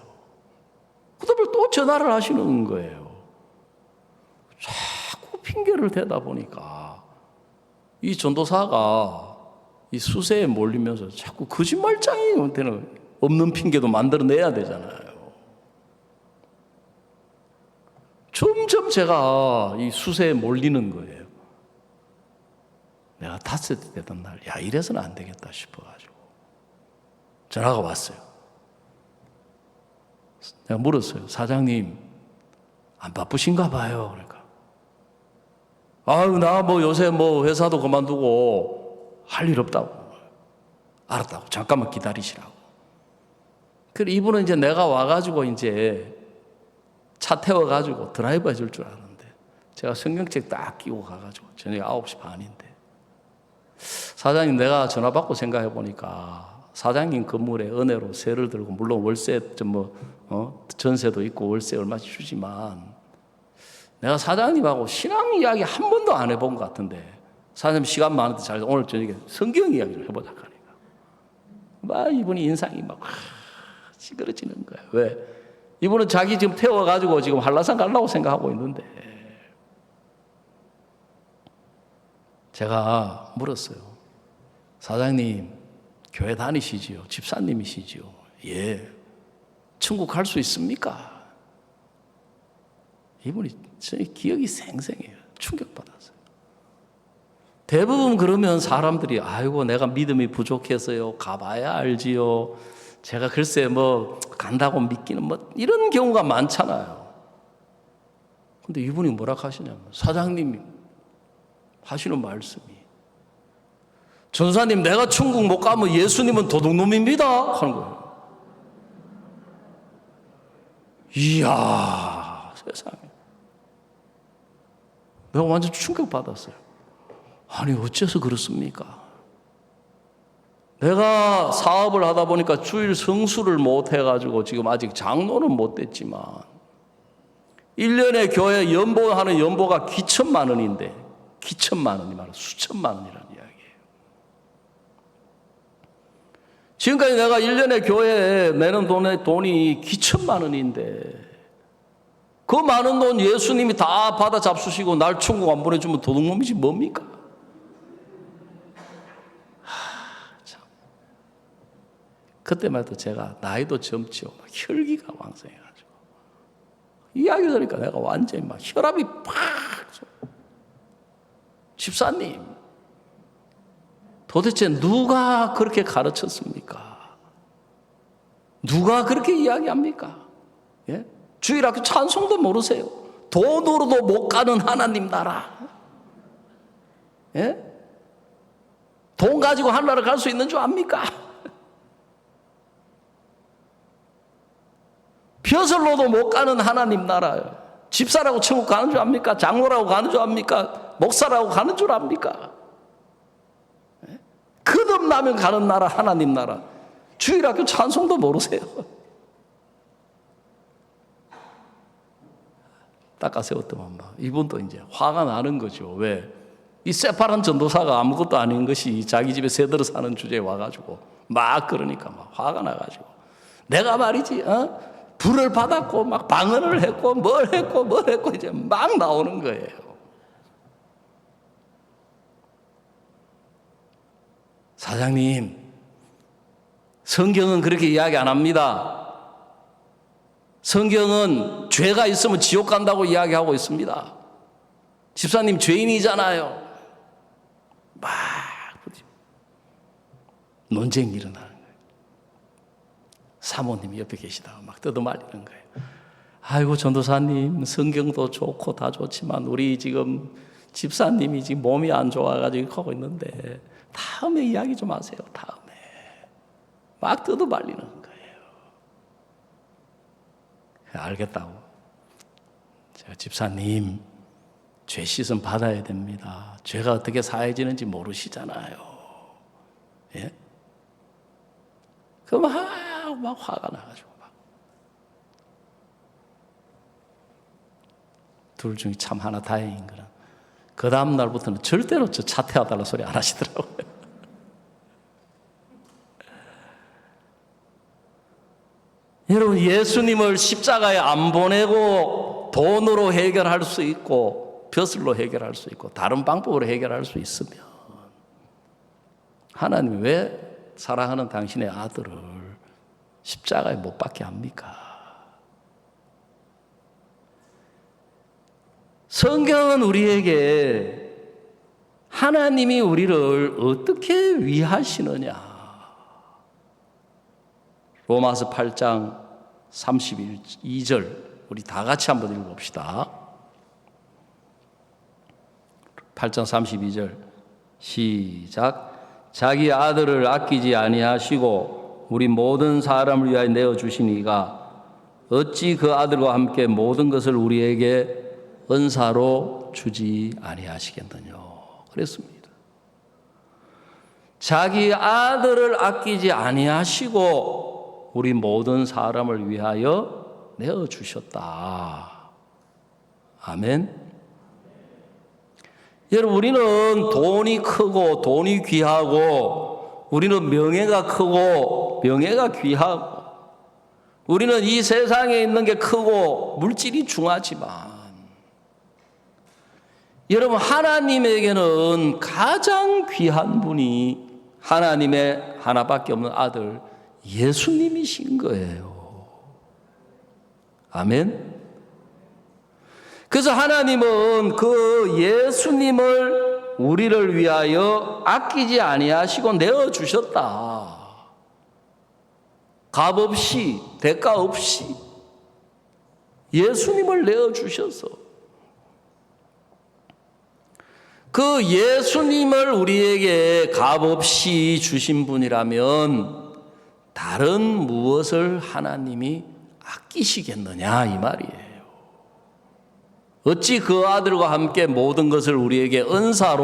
그 다음에 또 전화를 하시는 거예요. 자꾸 핑계를 대다 보니까 이 전도사가 이 수세에 몰리면서 자꾸 거짓말장이 되는 없는 핑계도 만들어내야 되잖아요. 점점 제가 이 수세에 몰리는 거예요. 내가 탔을 때 되던 날, 야, 이래서는 안 되겠다 싶어가지고 전화가 왔어요. 내가 물었어요. 사장님, 안 바쁘신가 봐요. 그러니까. 아유, 나 뭐 요새 뭐 회사도 그만두고 할 일 없다고. 알았다고. 잠깐만 기다리시라고. 그래 이분은 이제 내가 와가지고 이제 차 태워가지고 드라이브 해줄 줄 아는데 제가 성경책 딱 끼고 가가지고 저녁 9시 반인데 사장님 내가 전화 받고 생각해 보니까 사장님 건물에 은혜로 세를 들고 물론 월세 전세도 있고 월세 얼마씩 주지만 내가 사장님하고 신앙 이야기 한 번도 안 해본 것 같은데 사장님 시간 많은데 잘 오늘 저녁에 성경 이야기 좀 해보자 하니까 막 이분이 인상이 막 찌그러지는 거야. 왜? 이분은 자기 지금 태워가지고 지금 한라산 가려고 생각하고 있는데 제가 물었어요. 사장님 교회 다니시지요? 집사님이시지요? 예. 천국 갈 수 있습니까? 이분이 저희 기억이 생생해요. 충격받았어요. 대부분 그러면 사람들이 아이고 내가 믿음이 부족해서요. 가봐야 알지요. 제가 글쎄 뭐 간다고 믿기는 뭐 이런 경우가 많잖아요. 근데 이분이 뭐라 하시냐면 사장님이 하시는 말씀이 전사님 내가 천국 못 가면 예수님은 도둑놈입니다 하는 거예요. 이야 세상에 내가 완전 충격받았어요. 아니 어째서 그렇습니까? 내가 사업을 하다 보니까 주일 성수를 못 해가지고 지금 아직 장로는 못 됐지만 1년에 교회 연보하는 연보가 기천만 원인데 기천만 원이 말이야 수천만 원이라는 이야기예요. 지금까지 내가 1년에 교회에 내는 돈이 기천만 원인데 그 많은 돈 예수님이 다 받아 잡수시고 날 천국 안 보내주면 도둑놈이지 뭡니까? 참. 그때만 해도 제가 나이도 젊지요. 막 혈기가 왕성해가지고 이야기 들으니까 내가 완전히 막 혈압이 팍 집사님 도대체 누가 그렇게 가르쳤습니까? 누가 그렇게 이야기합니까? 예? 주일학교 찬송도 모르세요. 돈으로도 못 가는 하나님 나라. 예? 돈 가지고 하늘나라 갈 수 있는 줄 압니까? 벼슬로도 못 가는 하나님 나라요. 집사라고 천국 가는 줄 압니까? 장로라고 가는 줄 압니까? 목사라고 가는 줄 압니까? 예? 거듭나면 가는 나라 하나님 나라. 주일학교 찬송도 모르세요. 닦아 세웠더만 막 이분도 이제 화가 나는 거죠. 왜? 이 새파란 전도사가 아무것도 아닌 것이 자기 집에 새들어 사는 주제에 와가지고 막 그러니까 막 화가 나가지고 내가 말이지 불을 받았고 막 방언을 했고 뭘 했고 이제 막 나오는 거예요. 사장님 성경은 그렇게 이야기 안 합니다. 성경은 죄가 있으면 지옥 간다고 이야기하고 있습니다. 집사님 죄인이잖아요. 막 논쟁이 일어나는 거예요. 사모님이 옆에 계시다가 막 뜯어말리는 거예요. 아이고 전도사님 성경도 좋고 다 좋지만 우리 지금 집사님이 지금 몸이 안 좋아가지고 하고 있는데 다음에 이야기 좀 하세요. 다음에 막 뜯어말리는 거예요. 알겠다고. 제가 집사님 죄 씻음 받아야 됩니다. 죄가 어떻게 사해지는지 모르시잖아요. 예? 그럼 막 화가 나가지고 막. 둘 중에 참 하나 다행인 거는 그 다음 날부터는 절대로 저 차 태워달라 소리 안 하시더라고요. 여러분 예수님을 십자가에 안 보내고 돈으로 해결할 수 있고 벼슬로 해결할 수 있고 다른 방법으로 해결할 수 있으면 하나님이 왜 사랑하는 당신의 아들을 십자가에 못 박게 합니까? 성경은 우리에게 하나님이 우리를 어떻게 위하시느냐 로마서 8장 32절 우리 다 같이 한번 읽어봅시다. 8장 32절 시작. 자기 아들을 아끼지 아니하시고 우리 모든 사람을 위하여 내어주시니가 어찌 그 아들과 함께 모든 것을 우리에게 은사로 주지 아니하시겠느냐 그랬습니다. 자기 아들을 아끼지 아니하시고 우리 모든 사람을 위하여 내어주셨다. 아멘. 여러분, 우리는 돈이 크고 돈이 귀하고 우리는 명예가 크고 명예가 귀하고 우리는 이 세상에 있는 게 크고 물질이 중하지만 여러분, 하나님에게는 가장 귀한 분이 하나님의 하나밖에 없는 아들 예수님이신 거예요. 아멘. 그래서 하나님은 그 예수님을 우리를 위하여 아끼지 아니하시고 내어주셨다. 값 없이, 대가 없이 예수님을 내어주셔서 그 예수님을 우리에게 값 없이 주신 분이라면 다른 무엇을 하나님이 아끼시겠느냐 이 말이에요. 어찌 그 아들과 함께 모든 것을 우리에게 은사,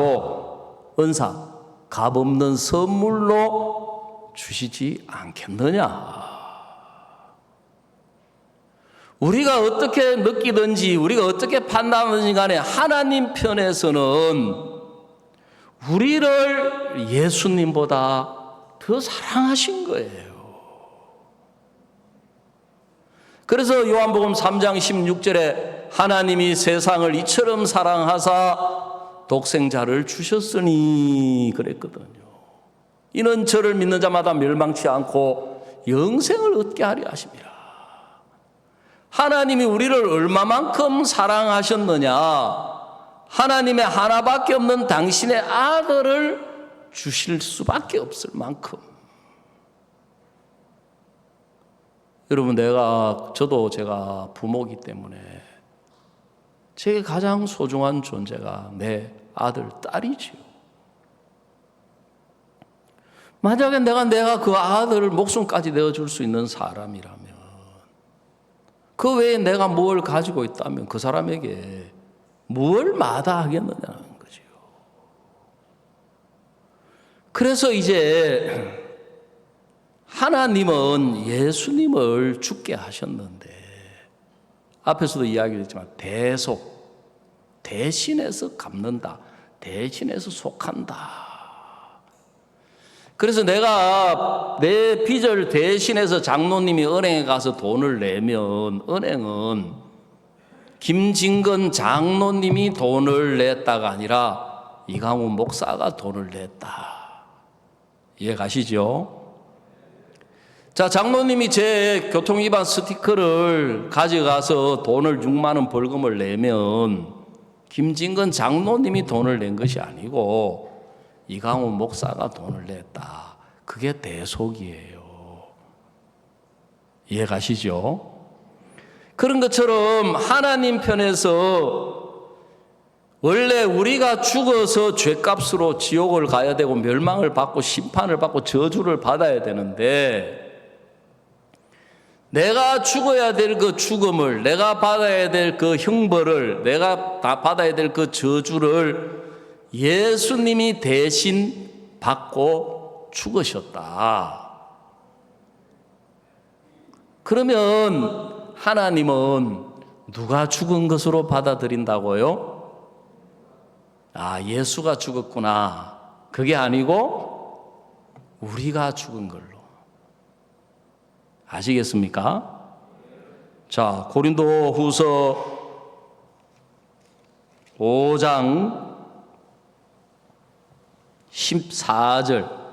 값없는 선물로 주시지 않겠느냐. 우리가 어떻게 느끼든지 우리가 어떻게 판단하든지 간에 하나님 편에서는 우리를 예수님보다 더 사랑하신 거예요. 그래서 요한복음 3장 16절에 하나님이 세상을 이처럼 사랑하사 독생자를 주셨으니 그랬거든요. 이는 저를 믿는 자마다 멸망치 않고 영생을 얻게 하려 하십니다. 하나님이 우리를 얼마만큼 사랑하셨느냐. 하나님의 하나밖에 없는 당신의 아들을 주실 수밖에 없을 만큼. 여러분, 저도 제가 부모이기 때문에 제게 가장 소중한 존재가 내 아들, 딸이지요. 만약에 내가 그 아들을 목숨까지 내어줄 수 있는 사람이라면, 그 외에 내가 뭘 가지고 있다면 그 사람에게 뭘 마다하겠느냐는 거죠. 그래서 이제 하나님은 예수님을 죽게 하셨는데, 앞에서도 이야기했지만 대신해서 갚는다, 대신해서 속한다. 그래서 내가 내 빚을 대신해서 장로님이 은행에 가서 돈을 내면 은행은 김진건 장로님이 돈을 냈다가 아니라 이강훈 목사가 돈을 냈다. 이해 가시죠? 자, 장로님이 제 교통위반 스티커를 가져가서 돈을 6만 원 벌금을 내면 김진건 장로님이 돈을 낸 것이 아니고 이강훈 목사가 돈을 냈다. 그게 대속이에요. 이해 가시죠? 그런 것처럼 하나님 편에서 원래 우리가 죽어서 죄값으로 지옥을 가야 되고 멸망을 받고 심판을 받고 저주를 받아야 되는데, 내가 죽어야 될 그 죽음을, 내가 받아야 될 그 형벌을, 내가 다 받아야 될 그 저주를 예수님이 대신 받고 죽으셨다. 그러면 하나님은 누가 죽은 것으로 받아들인다고요? 아, 예수가 죽었구나. 그게 아니고 우리가 죽은 걸로. 아시겠습니까? 자, 고린도 후서 5장 14절.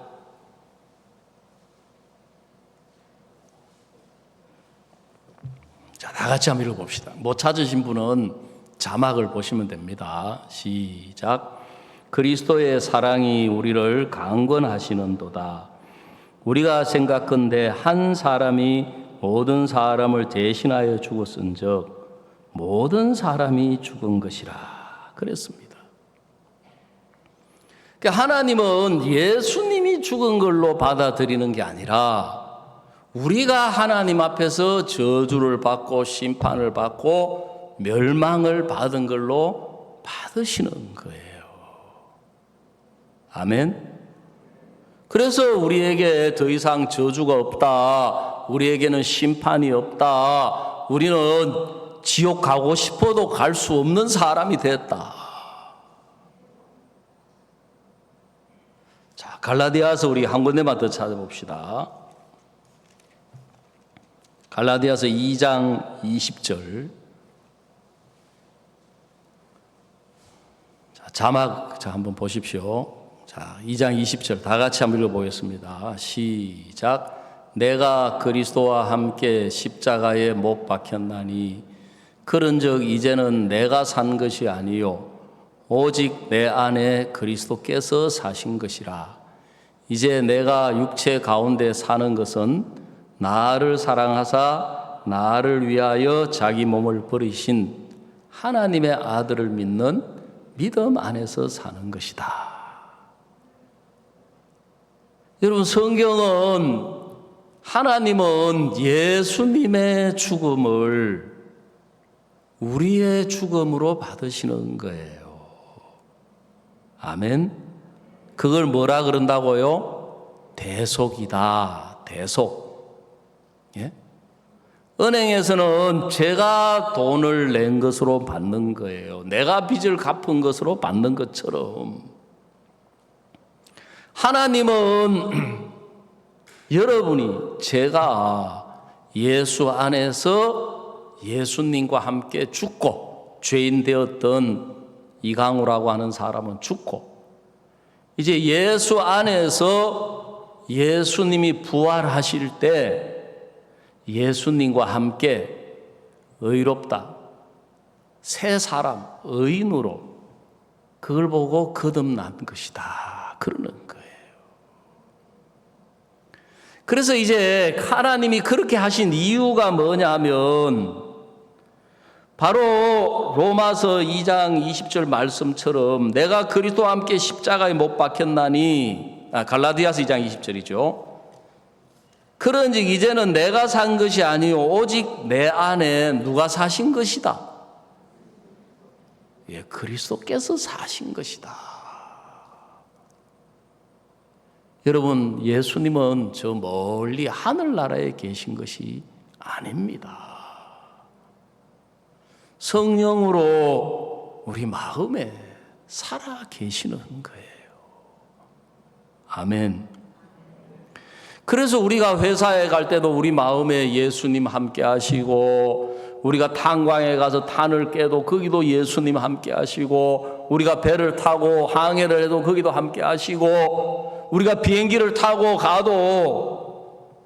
자, 다 같이 한번 읽어봅시다. 못 찾으신 분은 자막을 보시면 됩니다. 시작. 그리스도의 사랑이 우리를 강권하시는도다. 우리가 생각건대 한 사람이 모든 사람을 대신하여 죽었은즉 모든 사람이 죽은 것이라 그랬습니다. 하나님은 예수님이 죽은 걸로 받아들이는 게 아니라 우리가 하나님 앞에서 저주를 받고 심판을 받고 멸망을 받은 걸로 받으시는 거예요. 아멘. 그래서 우리에게 더 이상 저주가 없다. 우리에게는 심판이 없다. 우리는 지옥 가고 싶어도 갈 수 없는 사람이 됐다. 자, 갈라디아서 우리 한 군데만 더 찾아봅시다. 갈라디아서 2장 20절. 자, 자막 한번 보십시오. 자, 2장 20절 다 같이 한번 읽어보겠습니다. 시작. 내가 그리스도와 함께 십자가에 못 박혔나니 그런즉 이제는 내가 산 것이 아니요 오직 내 안에 그리스도께서 사신 것이라. 이제 내가 육체 가운데 사는 것은 나를 사랑하사 나를 위하여 자기 몸을 버리신 하나님의 아들을 믿는 믿음 안에서 사는 것이다. 여러분, 성경은 하나님은 예수님의 죽음을 우리의 죽음으로 받으시는 거예요. 아멘. 그걸 뭐라 그런다고요? 대속이다. 대속. 예? 은행에서는 제가 돈을 낸 것으로 받는 거예요. 내가 빚을 갚은 것으로 받는 것처럼 하나님은 여러분이 제가 예수 안에서 예수님과 함께 죽고 죄인 되었던 이강우라고 하는 사람은 죽고 이제 예수 안에서 예수님이 부활하실 때 예수님과 함께 의롭다 새 사람 의인으로 그걸 보고 거듭난 것이다 그러는 거예요. 그래서 이제 하나님이 그렇게 하신 이유가 뭐냐면 바로 로마서 2장 20절 말씀처럼 내가 그리스도와 함께 십자가에 못 박혔나니 갈라디아서 2장 20절이죠. 그런즉 이제는 내가 산 것이 아니요 오직 내 안에 누가 사신 것이다. 예, 그리스도께서 사신 것이다. 여러분, 예수님은 저 멀리 하늘나라에 계신 것이 아닙니다. 성령으로 우리 마음에 살아 계시는 거예요. 아멘. 그래서 우리가 회사에 갈 때도 우리 마음에 예수님 함께 하시고 우리가 탄광에 가서 탄을 깨도 거기도 예수님 함께 하시고 우리가 배를 타고 항해를 해도 거기도 함께 하시고 우리가 비행기를 타고 가도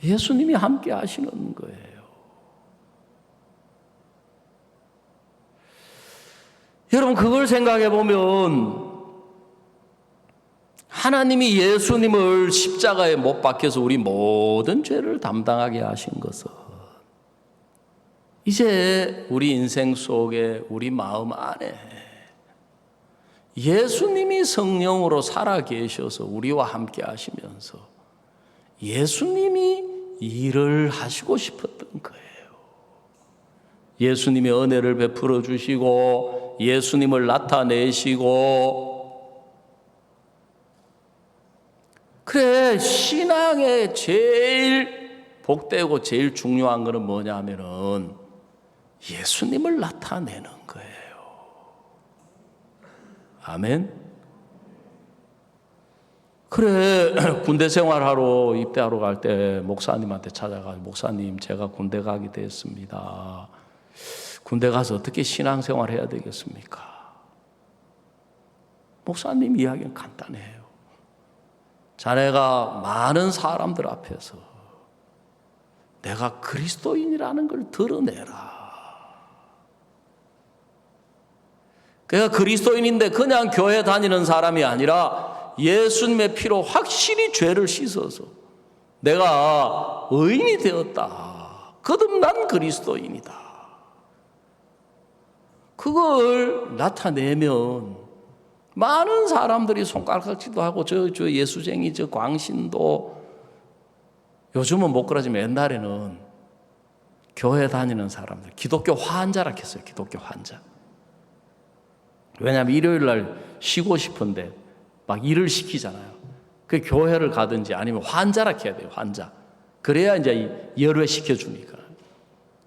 예수님이 함께 하시는 거예요. 여러분, 그걸 생각해 보면 하나님이 예수님을 십자가에 못 박혀서 우리 모든 죄를 담당하게 하신 것은 이제 우리 인생 속에 우리 마음 안에 예수님이 성령으로 살아 계셔서 우리와 함께 하시면서 예수님이 일을 하시고 싶었던 거예요. 예수님이 은혜를 베풀어 주시고 예수님을 나타내시고 그래 신앙의 제일 복되고 제일 중요한 것은 뭐냐 하면은 예수님을 나타내는 거예요. 아멘. 그래 군대 생활하러 입대하러 갈 때 목사님한테 찾아가서 목사님 제가 군대 가게 됐습니다. 군대 가서 어떻게 신앙생활 해야 되겠습니까? 목사님 이야기는 간단해요. 자네가 많은 사람들 앞에서 내가 그리스도인이라는 걸 드러내라. 그가 그리스도인인데 그냥 교회 다니는 사람이 아니라 예수님의 피로 확실히 죄를 씻어서 내가 의인이 되었다. 거듭난 그리스도인이다. 그걸 나타내면 많은 사람들이 손가락질도 하고 저 예수쟁이 저 광신도 요즘은 못 그러지만 옛날에는 교회 다니는 사람들 기독교 환자라 했어요. 기독교 환자. 왜냐하면 일요일 날 쉬고 싶은데 막 일을 시키잖아요. 그 교회를 가든지 아니면 환자라 해야 돼요. 환자. 그래야 이제 열외 시켜주니까.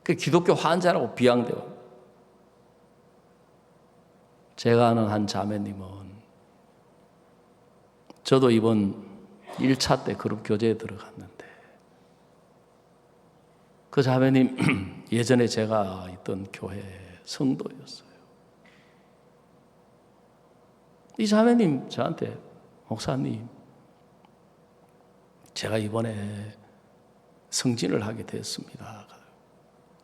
그 기독교 환자라고 비양돼요. 제가 아는 한 자매님은 저도 이번 1차 때 그룹 교제에 들어갔는데 그 자매님 예전에 제가 있던 교회 성도였어요. 이 자매님 저한테 목사님 제가 이번에 성진을 하게 됐습니다.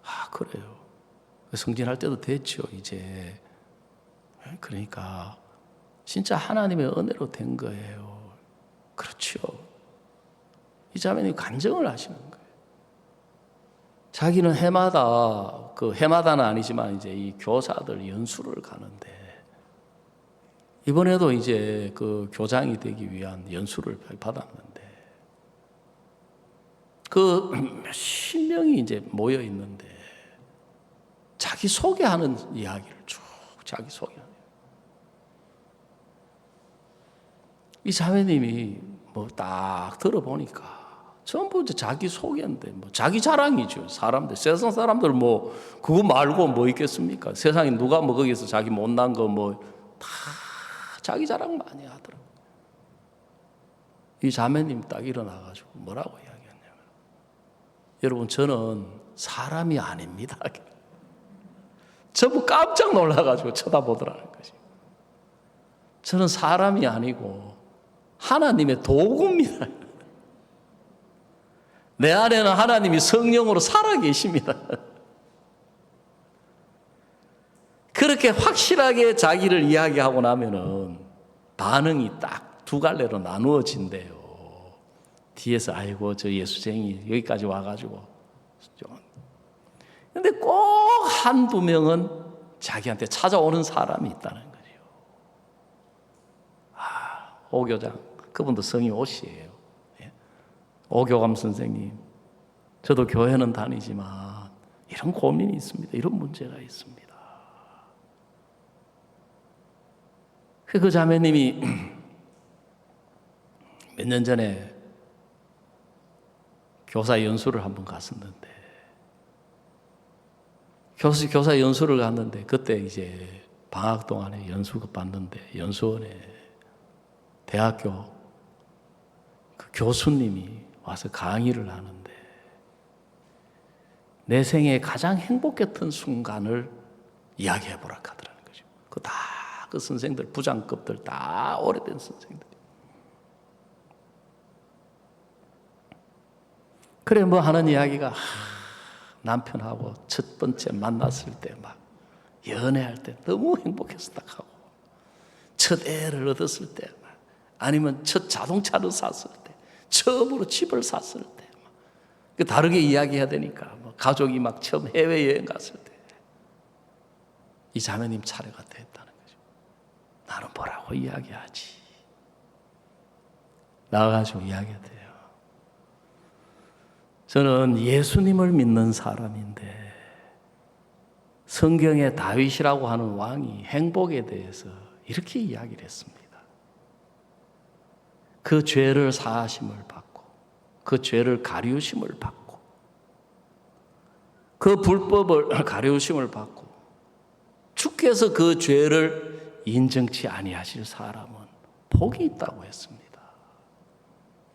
아 그래요. 성진할 때도 됐죠 이제. 그러니까 진짜 하나님의 은혜로 된 거예요. 그렇죠. 이 자매님 간증을 하시는 거예요. 자기는 해마다 해마다는 아니지만 이제 이 교사들 연수를 가는데 이번에도 이제 그 교장이 되기 위한 연수를 받았는데 그 몇십 명이 이제 모여 있는데 자기 소개하는 이야기를 쭉 자기 소개하는. 이 자매님이 뭐 딱 들어보니까 전부 이제 자기 소개인데 뭐 자기 자랑이죠. 사람들 세상 사람들 뭐 그거 말고 뭐 있겠습니까? 세상에 누가 뭐 거기서 자기 못난 거 뭐 다 자기 자랑 많이 하더라고. 이 자매님 딱 일어나가지고 뭐라고 이야기했냐면 여러분 저는 사람이 아닙니다. 전부 깜짝 놀라가지고 쳐다보더라는 거지. 저는 사람이 아니고 하나님의 도구입니다. 내 안에는 하나님이 성령으로 살아계십니다. 그렇게 확실하게 자기를 이야기하고 나면은 반응이 딱 두 갈래로 나누어진대요. 뒤에서 아이고 저 예수쟁이 여기까지 와가지고. 근데 꼭 한두 명은 자기한테 찾아오는 사람이 있다는 거죠. 오 교장, 그분도 성이 오씨예요. 오교감 선생님, 저도 교회는 다니지만 이런 고민이 있습니다. 이런 문제가 있습니다. 그 자매님이 몇 년 전에 교사 연수를 한번 갔었는데 교사 연수를 갔는데 그때 이제 방학 동안에 연수가 받는데 연수원에 대학교 그 교수님이 와서 강의를 하는데 내 생에 가장 행복했던 순간을 이야기해 보라 하더라는 거죠. 그 선생들 부장급들 다 오래된 선생들. 그래 뭐 하는 이야기가 남편하고 첫 번째 만났을 때 막 연애할 때 너무 행복해서 딱 하고 첫 애를 얻었을 때 막 아니면 첫 자동차를 샀을 때 처음으로 집을 샀을 때 막 다르게 이야기해야 되니까 뭐 가족이 막 처음 해외여행 갔을 때 이 자매님 차례가 됐다는 거죠. 나는 뭐라고 이야기하지? 나와가지고 이야기해야 돼요. 저는 예수님을 믿는 사람인데 성경에 다윗이라고 하는 왕이 행복에 대해서 이렇게 이야기를 했습니다. 그 죄를 사하심을 받고 그 죄를 가리우심을 받고 그 불법을 가리우심을 받고 주께서 그 죄를 인정치 아니하실 사람은 복이 있다고 했습니다.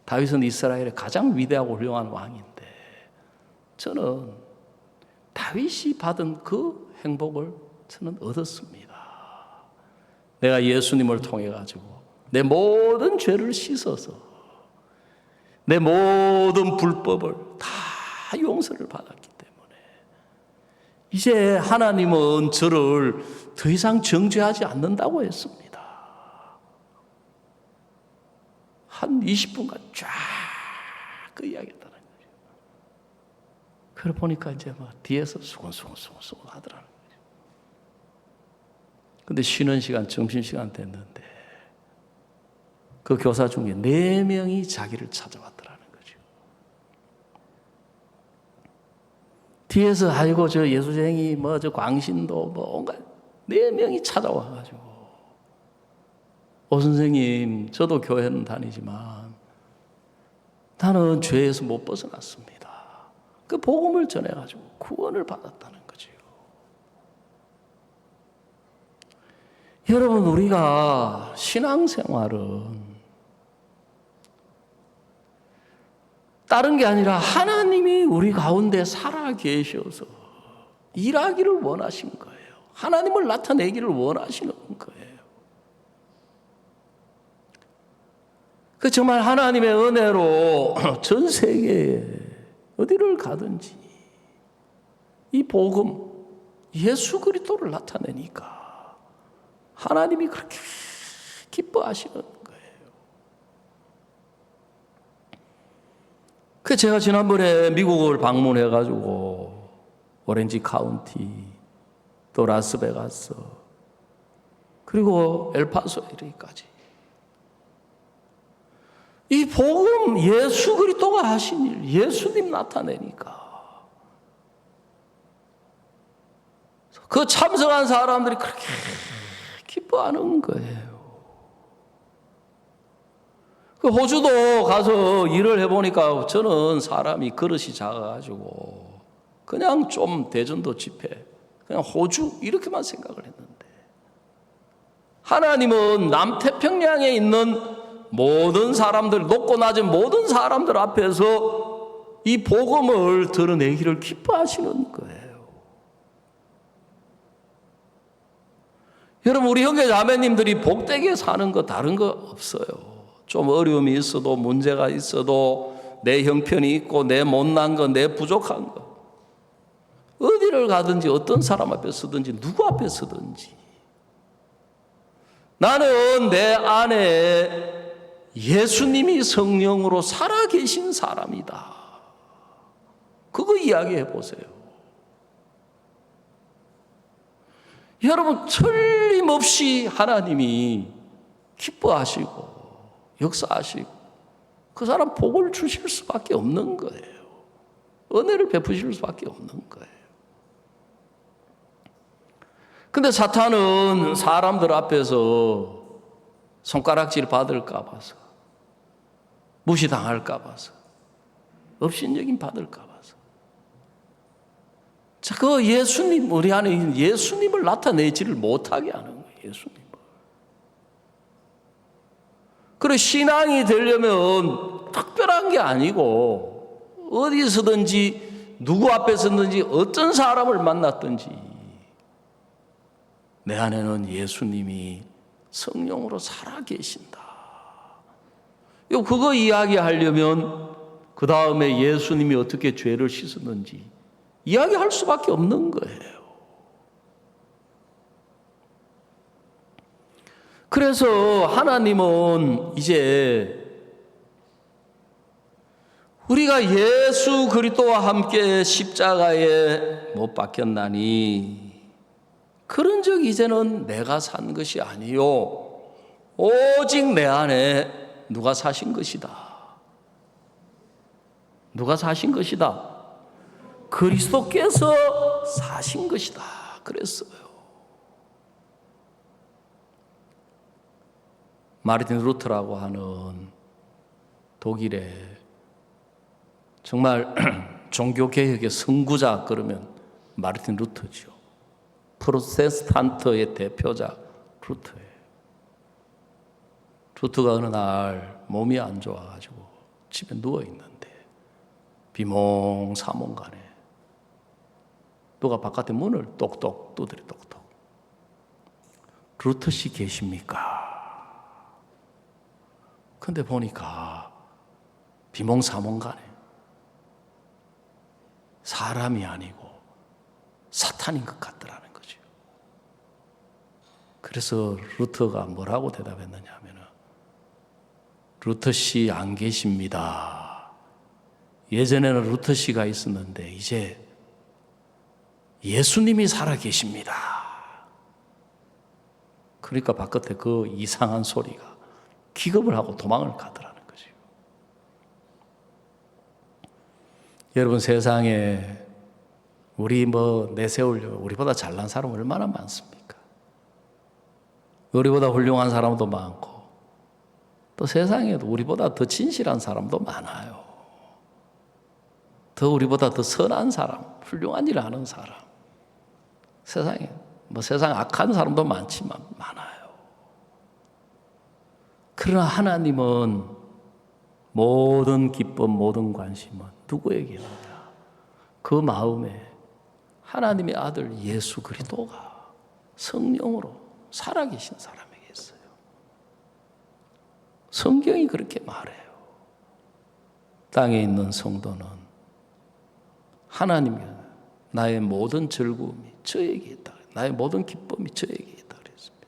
다윗은 이스라엘의 가장 위대하고 훌륭한 왕인데 저는 다윗이 받은 그 행복을 저는 얻었습니다. 내가 예수님을 통해 가지고 내 모든 죄를 씻어서 내 모든 불법을 다 용서를 받았기 때문에 이제 하나님은 저를 더 이상 정죄하지 않는다고 했습니다. 한 20분간 쫙 그 이야기했다는 거죠. 그걸 보니까 이제 막 뒤에서 수근수근 하더라는 거죠. 근데 쉬는 시간, 점심시간 됐는데 그 교사 중에 4명이 자기를 찾아왔더라는 거죠. 뒤에서 아이고 저 예수쟁이 뭐 저 광신도 뭐 온갖 4명이 찾아와가지고 선생님 저도 교회는 다니지만 나는 죄에서 못 벗어났습니다. 그 복음을 전해가지고 구원을 받았다는 거죠. 여러분 우리가 신앙생활은 다른 게 아니라 하나님이 우리 가운데 살아 계셔서 일하기를 원하신 거예요. 하나님을 나타내기를 원하시는 거예요. 그 정말 하나님의 은혜로 전 세계에 어디를 가든지 이 복음 예수 그리스도를 나타내니까 하나님이 그렇게 기뻐하시는 거예요. 그 제가 지난번에 미국을 방문해 가지고 오렌지 카운티 또 라스베가스 그리고 엘파소 LA까지 이 복음 예수 그리스도가 하신 일 예수님 나타내니까 그 참석한 사람들이 그렇게 기뻐하는 거예요. 그 호주도 가서 일을 해보니까 저는 사람이 그릇이 작아가지고 그냥 좀 대전도 집회 그냥 호주 이렇게만 생각을 했는데 하나님은 남태평양에 있는 모든 사람들 높고 낮은 모든 사람들 앞에서 이 복음을 드러내기를 기뻐하시는 거예요. 여러분 우리 형제 자매님들이 복되게 사는 거 다른 거 없어요. 좀 어려움이 있어도 문제가 있어도 내 형편이 있고 내 못난 거 내 부족한 거 어디를 가든지 어떤 사람 앞에 서든지 누구 앞에 서든지 나는 내 안에 예수님이 성령으로 살아계신 사람이다. 그거 이야기해 보세요. 여러분 틀림없이 하나님이 기뻐하시고 역사하시고 그 사람 복을 주실 수밖에 없는 거예요. 은혜를 베푸실 수밖에 없는 거예요. 근데 사탄은 사람들 앞에서 손가락질 받을까 봐서 무시당할까 봐서 업신여김 받을까 봐서 자, 그 예수님 우리 안에 있는 예수님을 나타내지를 못하게 하는 거예요. 예수님을. 그리고 신앙이 되려면 특별한 게 아니고 어디서든지 누구 앞에 서든지 어떤 사람을 만났든지 내 안에는 예수님이 성령으로 살아계신다. 그거 이야기하려면 그 다음에 예수님이 어떻게 죄를 씻었는지 이야기할 수밖에 없는 거예요. 그래서 하나님은 이제 우리가 예수 그리스도와 함께 십자가에 못 박혔나니 그런 적 이제는 내가 산 것이 아니요 오직 내 안에 누가 사신 것이다. 누가 사신 것이다. 그리스도께서 사신 것이다. 그랬어요. 마르틴 루터라고 하는 독일의 정말 종교개혁의 선구자 그러면 마르틴 루터죠. 프로테스탄트의 대표자 루터예요. 루터가 어느 날 몸이 안 좋아가지고 집에 누워있는데 비몽사몽간에 누가 바깥에 문을 똑똑 두드려 똑똑. 루터 씨 계십니까? 근데 보니까 비몽사몽간에 사람이 아니고 사탄인 것 같더라는 거죠. 그래서 루터가 뭐라고 대답했느냐 하면 루터 씨 안 계십니다. 예전에는 루터 씨가 있었는데 이제 예수님이 살아 계십니다. 그러니까 바깥에 그 이상한 소리가 기겁을 하고 도망을 가더라는 거죠. 여러분, 세상에 우리 내세우려고 우리보다 잘난 사람 얼마나 많습니까? 우리보다 훌륭한 사람도 많고 또 세상에도 우리보다 더 진실한 사람도 많아요. 더 우리보다 더 선한 사람, 훌륭한 일을 하는 사람. 세상에 세상 악한 사람도 많지만 많아요. 그러나 하나님은 모든 기쁨, 모든 관심은 누구에게 있느냐? 그 마음에 하나님의 아들 예수 그리스도가 성령으로 살아계신 사람에게 있어요. 성경이 그렇게 말해요. 땅에 있는 성도는 하나님이 나의 모든 즐거움이 저에게 있다. 나의 모든 기쁨이 저에게 있다 그랬습니다.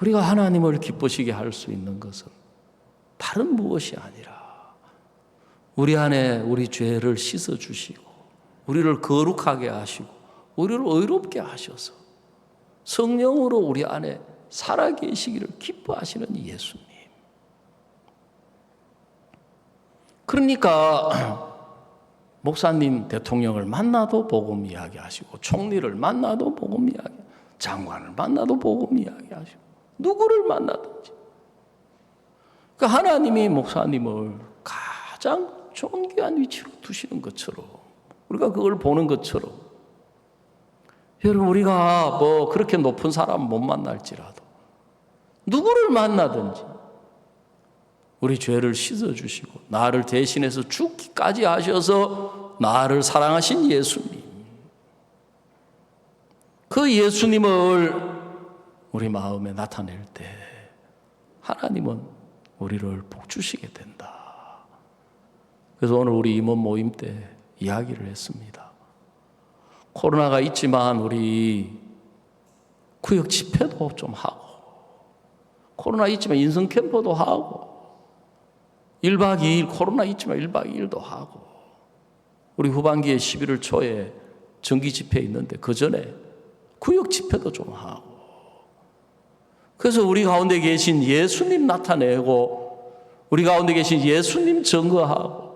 우리가 하나님을 기쁘시게 할 수 있는 것은 다른 무엇이 아니라 우리 안에 우리 죄를 씻어주시고 우리를 거룩하게 하시고 우리를 의롭게 하셔서 성령으로 우리 안에 살아계시기를 기뻐하시는 예수님. 그러니까 목사님, 대통령을 만나도 복음 이야기하시고 총리를 만나도 복음 이야기, 장관을 만나도 복음 이야기하시고 누구를 만나든지 그러니까 하나님이 목사님을 가장 존귀한 위치로 두시는 것처럼 우리가 그걸 보는 것처럼 여러분, 우리가 그렇게 높은 사람 못 만날지라도 누구를 만나든지 우리 죄를 씻어주시고 나를 대신해서 죽기까지 하셔서 나를 사랑하신 예수님, 그 예수님을 우리 마음에 나타낼 때 하나님은 우리를 복주시게 된다. 그래서 오늘 우리 임원 모임 때 이야기를 했습니다. 코로나가 있지만 우리 구역 집회도 좀 하고, 코로나 있지만 인성 캠프도 하고, 1박 2일 코로나 있지만 1박 2일도 하고, 우리 후반기에 11월 초에 정기 집회 있는데 그 전에 구역 집회도 좀 하고, 그래서 우리 가운데 계신 예수님 나타내고 우리 가운데 계신 예수님 증거하고,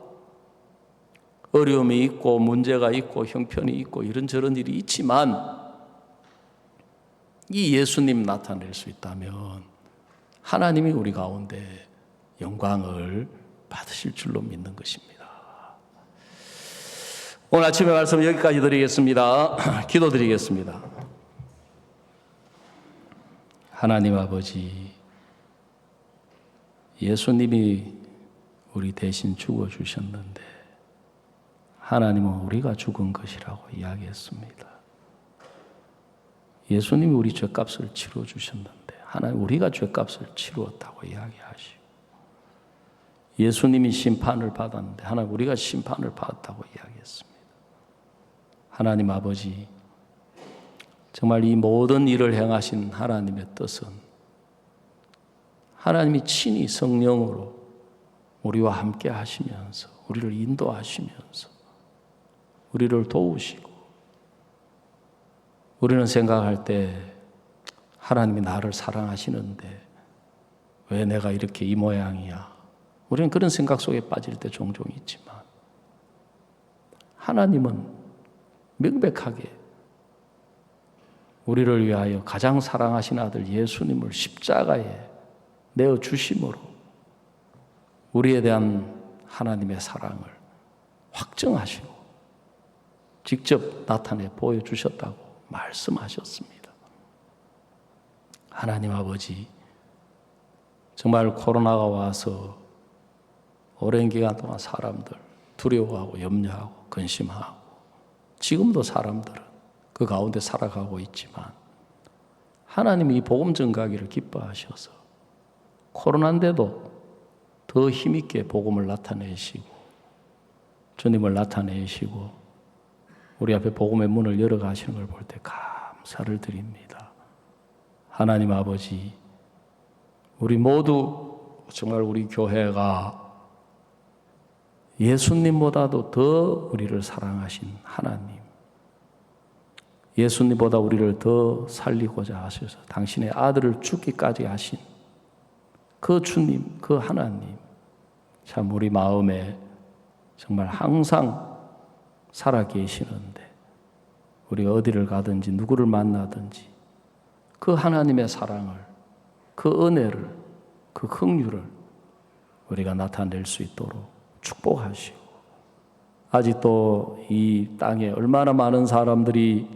어려움이 있고 문제가 있고 형편이 있고 이런저런 일이 있지만 이 예수님 나타낼 수 있다면 하나님이 우리 가운데 영광을 받으실 줄로 믿는 것입니다. 오늘 아침에 말씀 여기까지 드리겠습니다. 기도드리겠습니다. 하나님 아버지, 예수님이 우리 대신 죽어주셨는데 하나님은 우리가 죽은 것이라고 이야기했습니다. 예수님이 우리 죄값을 치러주셨는데 하나님 우리가 죄값을 치루었다고 이야기하시고, 예수님이 심판을 받았는데 하나님 우리가 심판을 받았다고 이야기했습니다. 하나님 아버지, 정말 이 모든 일을 행하신 하나님의 뜻은 하나님이 친히 성령으로 우리와 함께 하시면서 우리를 인도하시면서 우리를 도우시고, 우리는 생각할 때 하나님이 나를 사랑하시는데 왜 내가 이렇게 이 모양이야? 우리는 그런 생각 속에 빠질 때 종종 있지만 하나님은 명백하게 우리를 위하여 가장 사랑하신 아들 예수님을 십자가에 내어 주심으로 우리에 대한 하나님의 사랑을 확증하시고 직접 나타내 보여주셨다고 말씀하셨습니다. 하나님 아버지, 정말 코로나가 와서 오랜 기간 동안 사람들 두려워하고 염려하고 근심하고, 지금도 사람들은 그 가운데 살아가고 있지만 하나님이 이 복음 전가기를 기뻐하셔서 코로나인데도 더 힘있게 복음을 나타내시고 주님을 나타내시고 우리 앞에 복음의 문을 열어가시는 걸 볼 때 감사를 드립니다. 하나님 아버지, 우리 모두 정말 우리 교회가 예수님보다도 더 우리를 사랑하신 하나님, 예수님보다 우리를 더 살리고자 하셔서 당신의 아들을 죽기까지 하신 그 주님, 그 하나님, 참 우리 마음에 정말 항상 살아계시는데 우리가 어디를 가든지 누구를 만나든지 그 하나님의 사랑을, 그 은혜를, 그 긍휼을 우리가 나타낼 수 있도록 축복하시고, 아직도 이 땅에 얼마나 많은 사람들이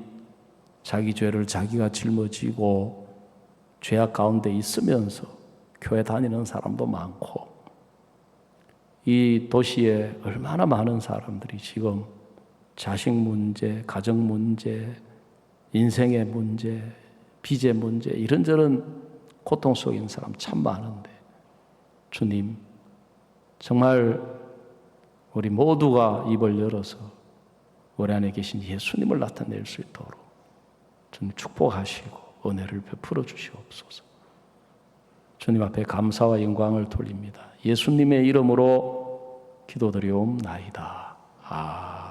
자기 죄를 자기가 짊어지고 죄악 가운데 있으면서 교회 다니는 사람도 많고, 이 도시에 얼마나 많은 사람들이 지금 자식 문제, 가정 문제, 인생의 문제, 빚의 문제, 이런저런 고통 속에 있는 사람 참 많은데, 주님 정말 우리 모두가 입을 열어서 우리 안에 계신 예수님을 나타낼 수 있도록 주님 축복하시고 은혜를 베풀어 주시옵소서. 주님 앞에 감사와 영광을 돌립니다. 예수님의 이름으로 기도드리옵나이다. 아멘.